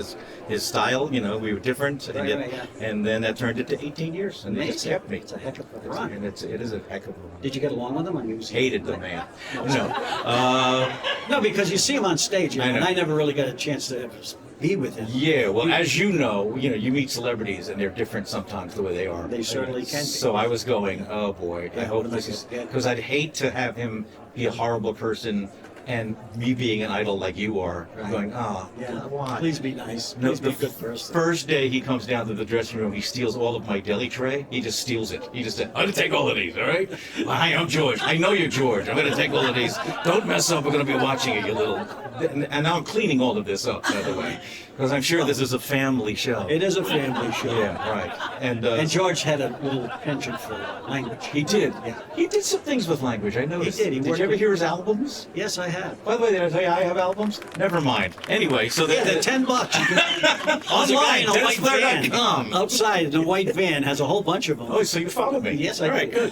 his style. You know, we were different. And, and then that turned into 18 years, and it just kept me. It's a heck of a run. And it is a heck of a run. Did you get along with him? I mean, Hated the man. No, because you see him on stage, I know. and I never really got a chance to be with him. Yeah, well, as you know, you meet celebrities and they're different sometimes the way they are. They certainly can be. So I was going, oh boy, I Yeah, hope what this am I is, gonna get? because I'd hate to have him be a horrible person and me being an idol like you are, Right. going, Yeah, why? please be nice. No, Please be the a good person. first day he comes down to the dressing room, he steals all of my deli tray. He just steals it. He just said, I'm going to take all of these, all right? Hi, I'm George. I know you're George. I'm going to take all of these. Don't mess up. We're going to be watching it, you little... And now I'm cleaning all of this up, by the way, because I'm sure this is a family show. It is a family show. Yeah, right. And George had a little penchant for language. He did. Yeah. He did some things with language, I noticed. He did. He Did worked you ever with- hear his albums? Yes, I have. By the way, did I tell you I have albums? Never mind. Anyway, so Yeah, the they're $10. You can, online, a Online, white van DenisBlair.com. outside. The white van has a whole bunch of them. Oh, so you follow me? Yes, I All right, do.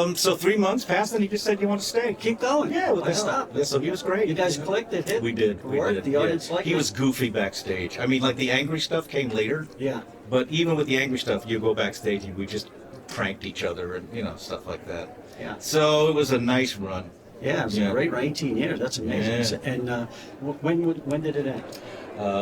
good. So 3 months passed, and he just said, "You want to stay?" Keep going. Yeah, well, Why stop? Yeah, so he was great. You guys clicked. It hit. We did. It We worked. did. The yeah. audience liked He it. was goofy backstage. I mean, like the angry stuff came later. Yeah. But even with the angry stuff, you go backstage and we just pranked each other and stuff like that. Yeah. So it was a nice run. Yeah, it was Yeah. a great 18 years. That's amazing. Yeah. And when did it end?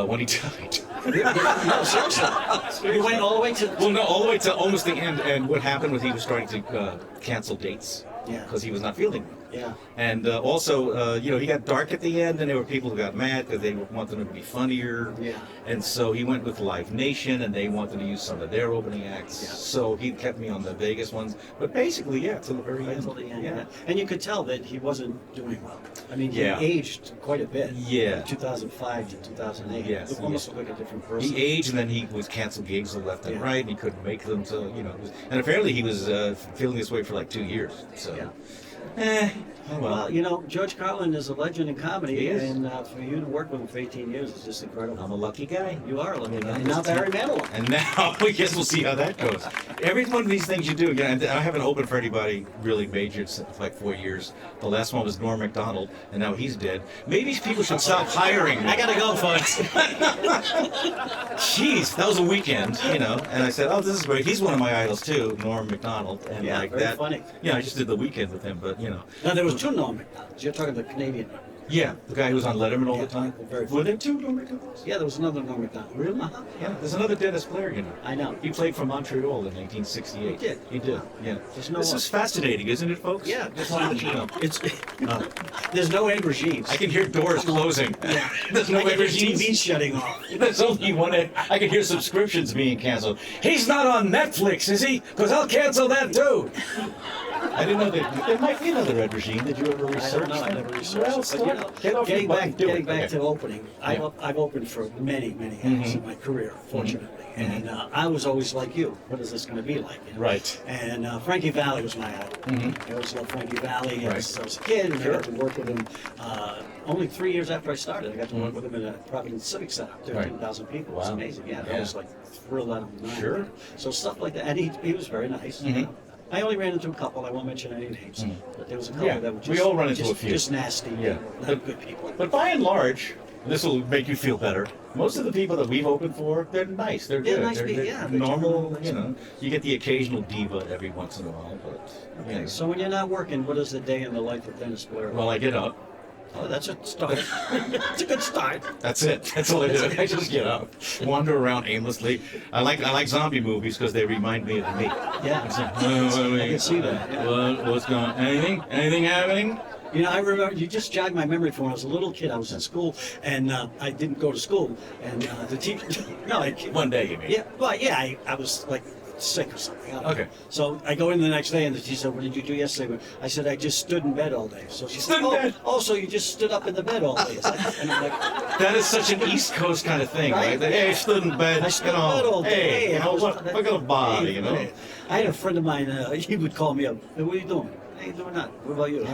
When he died. No, seriously. You went all the way to. Well, no, all the way to almost the end. And what happened was he was trying to cancel dates. Yeah. Because he was not feeling well. Yeah. And also, he got dark at the end, and there were people who got mad because they wanted him to be funnier. Yeah. And so he went with Live Nation, and they wanted to use some of their opening acts. Yeah. So he kept me on the Vegas ones. But basically, yeah, till the very end. Until the end, yeah. And you could tell that he wasn't doing well. I mean, he Yeah. aged quite a bit. Yeah. From 2005 to 2008. Yes, He almost yes. looked like a different person. He aged, and then he was canceled gigs left and Yeah. right, and he couldn't make them. So, and apparently he was feeling this way for like 2 years. So, Yeah. Oh well. Well, George Carlin is a legend in comedy, He is. and for you to work with him for 18 years is just incredible. I'm a lucky guy. You are a lucky guy. I'm And now just- Barry Manilow. And now, I guess we'll see how that goes. Every one of these things you do, and I haven't opened for anybody really major since like 4 years. The last one was Norm Macdonald, and now he's dead. Maybe people should stop hiring me. I gotta go, folks. Jeez, that was a weekend, And I said, oh, this is great. He's one of my idols too, Norm Macdonald. And Yeah, like very that. funny. Yeah, I just did the weekend with him, but Now, there was two Norm McDonalds. You're talking the Canadian. Yeah, the guy who was on Letterman all the time. Very Were there two Norm Macdonalds? Yeah, there was another Norm McDonald. Really? Uh-huh. Yeah, there's another Denis Blair, I know. He played for Montreal in 1968. He did. He did, yeah. There's no This one. is fascinating, isn't it, folks? Yeah, Just wanted you to know. It's there's no Ed Regine. I can hear doors closing. Yeah. There's no I can Ed hear Regine. TV shutting off. There's only one. I can hear subscriptions being canceled. He's not on Netflix, is he? Because I'll cancel that too. I didn't know that there might be another Ed Regine. Did you ever I research don't know. I that? never researched Well, it. But, start, get off getting your butt back, and do getting it. back Okay. to opening, Yeah. I've opened for many acts in my career, fortunately. And I was always like you. What is this going to be like? Right. And Frankie Valli was my idol. I always loved Frankie Valli. Right. I was a kid, and I got to work with him. Only 3 years after I started, I got to work with him at a Providence Civic Center, 13,000 people. It was Wow. amazing. Yeah, Yeah. I was like thrilled out of my mind. Sure. So stuff like that, and he was very nice. I only ran into a couple. I won't mention any names, but there was a couple Yeah, that were just, we all run into just, a few. just nasty. Yeah. people, not good people. But by and large, this will make you feel better. Most of the people that we've opened for, they're nice. They're They're good. nice people, yeah, they're normal. generally nice. You get the occasional diva every once in a while, but Okay, so when you're not working, what is the day in the life of Denis Blair? well, I get up. Oh, that's a start. That's a good start. That's it. That's all I do. I just get up, wander around aimlessly. I like zombie movies because they remind me of me. Yeah, It's like, I can see that. Yeah. What's going on? Anything happening? You know, I remember, you just jogged my memory from when I was a little kid. I was in school, and I didn't go to school. And the teacher, no, One day, you mean? yeah, well, yeah, I was like sick or something. I don't know. Okay. So I go in the next day, and she said, "What did you do yesterday?" I said, "I just stood in bed all day." So she said, Stood in bed? "Oh, so you just stood up in the bed all day?" And I'm like, That is such an East Coast kind of thing, right? Right? Hey, I stood in bed, I stood in bed all day. Hey, you know, look at a body, you know? I had a friend of mine, he would call me up. "Hey, what are you doing?" "I ain't doing nothing." "What about you?"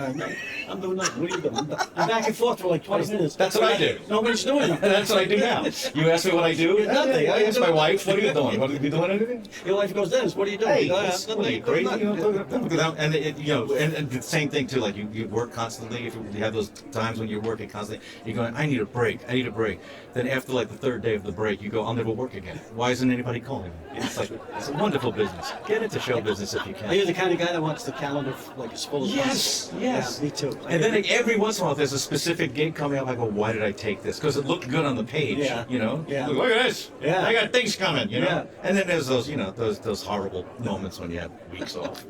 I'm doing nothing." "What are you doing?" I'm back and forth for like 20 minutes. That's what I do. Nobody's doing it. That's what I do now. You ask me what I do? Nothing. I ask my wife, what are you doing? What are you doing anything? Your wife goes, "Dennis, what are you doing?" Hey, "Oh, yeah, what are you nothing, crazy? nothing." You know, and you know, and the same thing too. Like you work constantly. If you have those times when you're working constantly, you're going, "I need a break. I need a break." Then after like the third day of the break, you go, "I'll never work again." Why isn't anybody calling me? It's like it's a wonderful business. Get into show business if you Are you can. the kind of guy that wants the calendar like as full as Yes, possible? yes. Yeah, me too. And then like, every once in a while, if there's a specific gig coming up, I go, "Why did I take this?" Because it looked good on the page. Yeah. You know. Yeah. Look at this. Yeah. I got things coming. You know. Yeah. And then there's those, you know, those horrible moments when you have weeks off.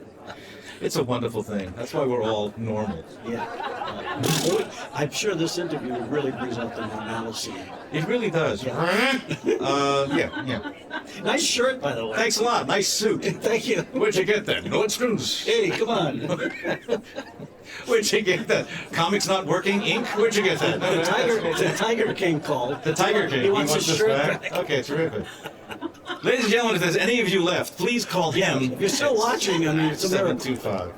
It's a wonderful thing. That's why we're all normal. Yeah. I'm sure this interview really brings out the normalcy. It really does. Yeah. Yeah. Nice shirt, by the way. Thanks a lot. Nice suit. Thank you. Where'd you get that? Nordstrom's. Hey, come on. Where'd you get that? Comics Not Working Ink? Where'd you get that? The Tiger King called. The Tiger King. He wants his this shirt back? back. Okay, terrific. Ladies and gentlemen, if there's any of you left, please call him. If you're still watching, I mean, it's a miracle. 725.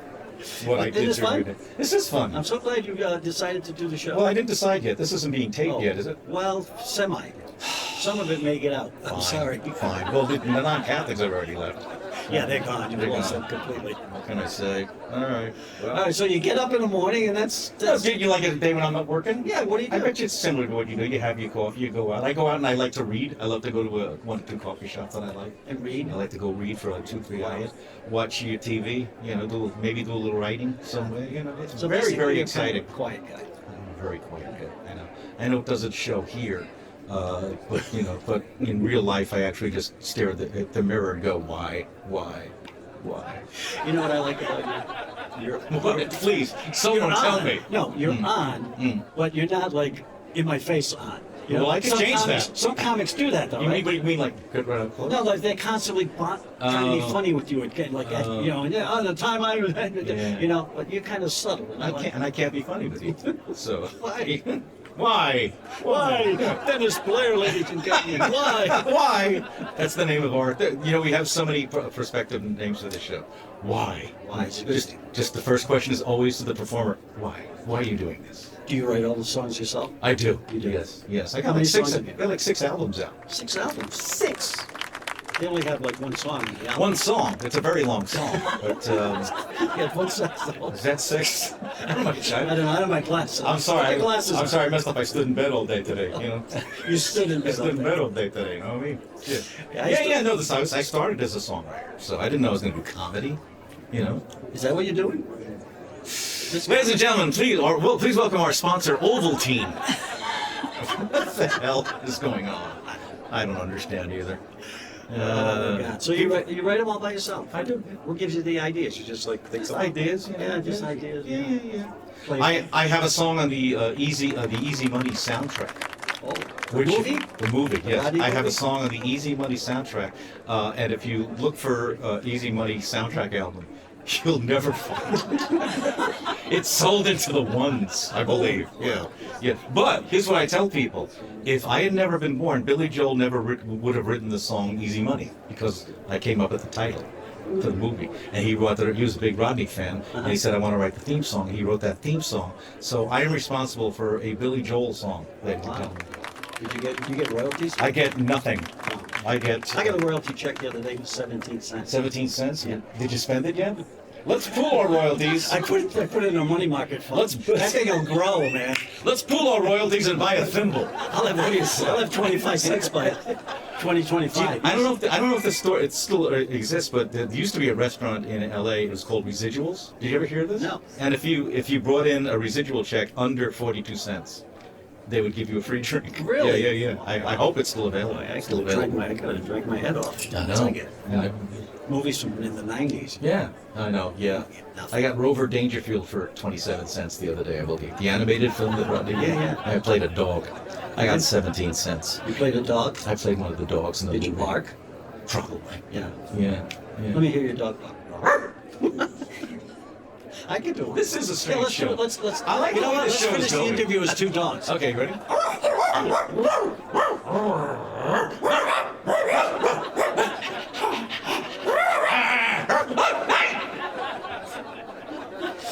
What I Isn't did this to fun? read it. This is fun. I'm so glad you decided to do the show. Well, I didn't decide yet. This isn't being taped yet, is it? Well, semi. Some of it may get out. I'm sorry. Fine. Well, the non-Catholics have already left. Yeah, they're gone. They're You've lost gone. them completely. What can I say? All right. All Well, right, so you get up in the morning, and that's did you like it a day when I'm not working? yeah. What do you do? I bet you it's similar to what you do. You have your coffee, you go out. I go out and I like to read. I love to go to one or two coffee shops that I like. And read. I like to go read for like 2-3 hours. Watch your TV. You know, maybe do a little writing somewhere. You know, it's So very, basically, very you're kind of exciting. a quiet guy. I'm a very quiet guy. I know. I know it doesn't show here, but in real life, I actually just stare at the mirror and go, why? You know what I like about you? You're What? Please, someone you're tell on. me. No, you're on, but you're not like in my face on. You Well, I can some change comics, that. Some comics do that though, You right? mean like good right up close? No, like they're constantly trying to be Oh. funny with you and get like, you know, and on the time I was, Yeah. you know, but you're kind of subtle. And I can't be funny with you. So Why? why? Why? Dennis Blair, ladies and gentlemen. Why? Why? That's the name of our. You know, we have so many prospective names for this show. Why? Why? Just the first question is always to the performer. Why? Why are you doing this? Do you write all the songs yourself? I do. You do? Yes. I How got many like six. songs have you- I got like 6 albums out. 6 albums. 6. They only have like one song. on the album. One song. It's a very long song, but Yeah, one song. is that 6? I don't know. I don't know. I don't have my glasses. I'm sorry. Put the glasses I'm on. sorry. I messed up. I stood in bed all day today. You know. You stood in I bed. stood in bed all day today. You know what I mean? Yeah, No, I started as a songwriter, so I didn't know I was going to do comedy. You know. Is that what you're doing? Ladies and gentlemen, please welcome our sponsor, Ovaltine. What the hell is going on? I don't understand either. Oh my God. So you write them all by yourself? I do. What gives you the ideas? You just like think of Ideas? Yeah, just ideas. Yeah. Play- I have a song on the Easy Money soundtrack. Oh, the movie? The movie, yes. Rodney I have a movie? song on the Easy Money soundtrack, and if you look for Easy Money soundtrack album, you'll never find it. It's sold into the ones, I believe. Yeah. But here's what I tell people: if I had never been born, Billy Joel never would have written the song "Easy Money" because I came up with the title to the movie, and he was a big Rodney fan, and he said, "I want to write the theme song." He wrote that theme song, so I am responsible for a Billy Joel song. Ladies and gentlemen. Did you get royalties? I get nothing. I got a royalty check the other day for 17 cents. 17 cents. Yeah. Did you spend it yet? Let's pool our royalties. I put it in a money market fund. That thing will grow, man. Let's pool our royalties and buy a thimble. I'll have 25 cents by 2025. I don't know if the store it still exists, but there used to be a restaurant in LA. It was called Residuals. Did you ever hear of this? No. And if you brought in a residual check under 42 cents, they would give you a free drink. Really? Yeah. I hope it's still available. I Still could have available. drank my head off. I That's know. like it. Yeah. Movies from in the 90s. Yeah, I know. Yeah, I got Rover Dangerfield for 27 cents the other day. I believe the animated film that brought me. Yeah. I played a dog. I got 17 cents. You played a dog? I played one of the dogs in the Did you movie. bark? Probably. Yeah. Yeah. Let me hear your dog bark. I can do it. This is a strange let's show. Do it. Let's. I like you know the way what? this Let's show is finish the going. interview as two dogs. Okay, ready?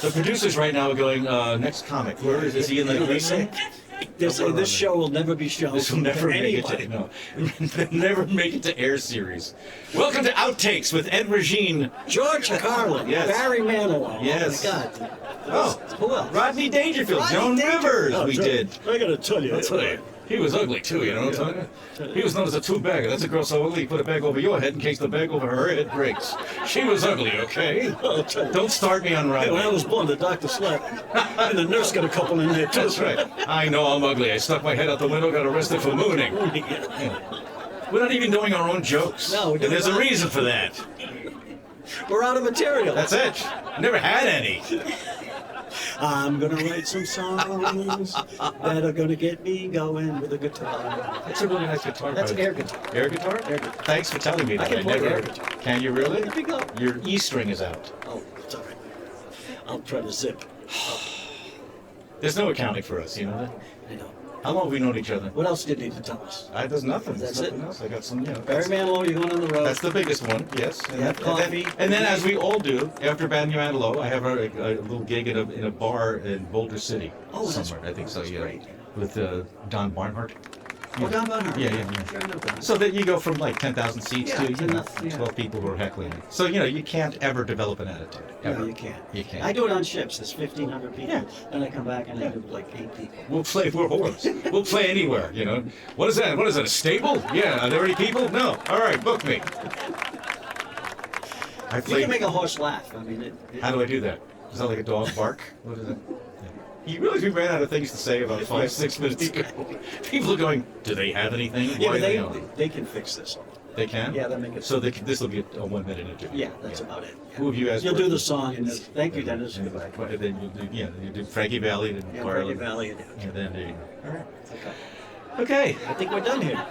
The producers right now are going, next comic. Where is he in the green room? This show will never be shown. This will never make it anybody. to never make it to air series. Welcome to Outtakes with Ed Regine. George Carlin, Yes. Barry Manilow. Yes. Oh my God. Oh, Who else? Rodney Dangerfield, Rodney Joan Dangerfield. Rivers. Oh, We Joan- did. I gotta tell you. I'll tell you. He was ugly too, you know what I'm talking? He was known as a two-bagger. That's a girl so ugly you put a bag over your head in case the bag over her head breaks. She was ugly, okay? I'll tell you. Don't start me on Hey, when I Rodney. was born, the doctor slept, and the nurse got a couple in there too. That's right. I know I'm ugly. I stuck my head out the window, got arrested for mooning. We're not even doing our own jokes. No, we're And doing there's a that. reason for that. We're out of material. That's it. Never had any. I'm gonna write some songs that are gonna get me going with a guitar. That's a really nice guitar. That's by an the air way. guitar. Air guitar? Air guitar. Thanks for telling me that. can play never. air guitar. Can you really? There you go. Your E string is out. Oh, it's all right. I'll try to zip. There's no accounting for us, you know that? I know. How long have we known each other? What else do you need to tell us? There's nothing. That's There's it? nothing else. I got some, Barry Manilow, you're going on the road. That's the biggest one, yes. You have coffee. And then, as we all do, after Barry Manilow, I have a little gig in a bar in Boulder City. Oh, that's somewhere. I think so. that's Yeah, great. with Don Barnhart. Oh, down by her. Yeah. Sure, I know that. So then you go from like 10,000 seats Yeah, to it's 12 enough, yeah. people who are heckling. So you can't ever develop an attitude. Ever. No, you can't. You can't. I do it on ships. There's 1,500 people. Yeah. Then I come back and I do like 8 people. We'll play. We're whores. We'll play anywhere. What is that? What is that? A stable? Yeah. Are there any people? No. All right. Book me. I You played. can make a horse laugh. I mean, How do I do that? Is that like a dog bark? What is it? You realize we ran out of things to say about 5-6 minutes ago. People are going, do they have anything? Yeah, Why but they on? they can fix this. They can? Yeah, they'll make it. So this will be a 1 minute interview. Yeah, that's about it. Yeah. Who have you guys You'll worked do the with? song. And thank you, Dennis. And then you do Frankie Valli and Yeah, Carlin. Frankie Valli. And And then there you go. All right. okay. Okay. I think we're done here.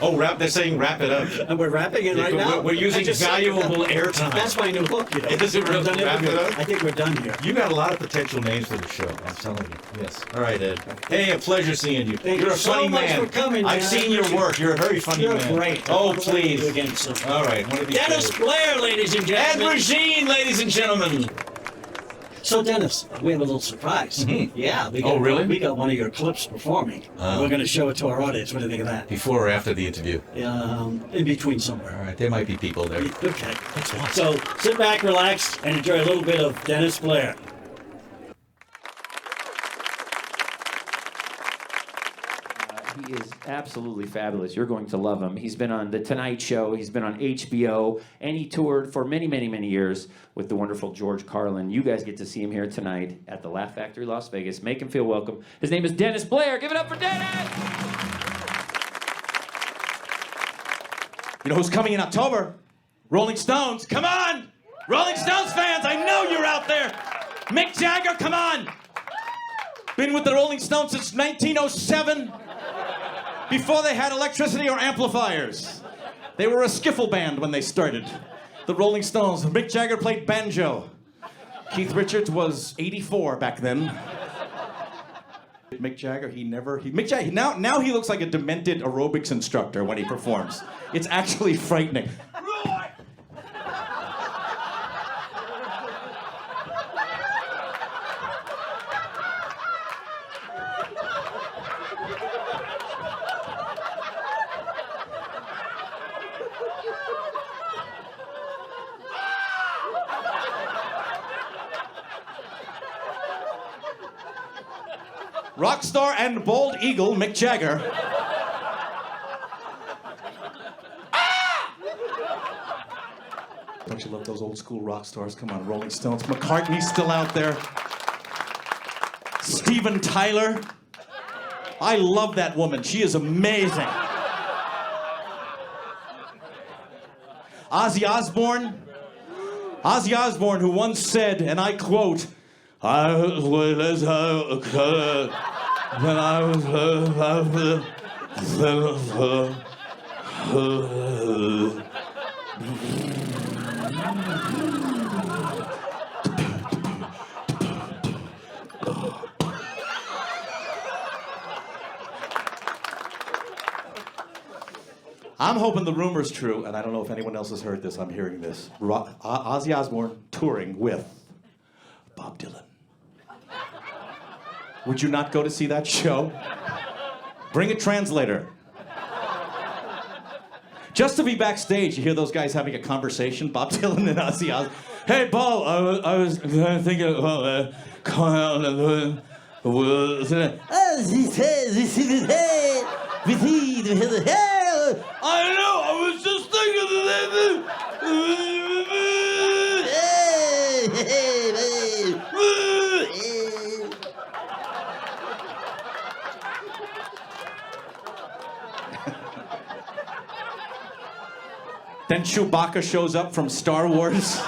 Oh, they're saying wrap it up. And we're wrapping it right now. We're using I just said valuable that. airtime. That's my new hook, you know. Is it really? I've done Wrap it everything. up? I think we're done here. You got a lot of potential names for the show, I'm telling you. Yes. All right, Ed. Hey, a pleasure seeing you. Thank You're you a so funny much man. for coming, I've man. seen your work. You're a very funny You're man. great. Oh, I'll work with please. you again soon. All right. One of these Dennis days. Blair, ladies and Ed gentlemen. Regine, ladies and gentlemen. So, Dennis, we have a little surprise. Yeah. We got, Oh, really? We got one of your clips performing. Oh. We're going to show it to our audience. What do you think of that? Before or after the interview? In between somewhere. All right. There might be people there. Okay. So sit back, relax, and enjoy a little bit of Dennis Blair. He is absolutely fabulous. You're going to love him. He's been on The Tonight Show. He's been on HBO. And he toured for many, many, many years with the wonderful George Carlin. You guys get to see him here tonight at the Laugh Factory, Las Vegas. Make him feel welcome. His name is Denis Blair. Give it up for Dennis! You know who's coming in October? Rolling Stones. Come on! Rolling Stones fans, I know you're out there. Mick Jagger, come on! Been with the Rolling Stones since 1907, before they had electricity or amplifiers. They were a skiffle band when they started. The Rolling Stones. Mick Jagger played banjo. Keith Richards was 84 back then. Mick Jagger, now he looks like a demented aerobics instructor when he performs. It's actually frightening. Rock star and bald eagle, Mick Jagger. Don't you love those old school rock stars? Come on, Rolling Stones. McCartney's still out there. Steven Tyler. I love that woman. She is amazing. Ozzy Osbourne. Ozzy Osbourne, who once said, and I quote, I was when I was I'm hoping the rumor's true, and I don't know if anyone else has heard this. I'm hearing this. Ozzy Osbourne touring with Bob Dylan. Would you not go to see that show? Bring a translator. Just to be backstage, you hear those guys having a conversation, Bob Dylan and Ozzy Osbourne. Hey, Bob, I was thinking about coming out and I know, I was just thinking Then Chewbacca shows up from Star Wars.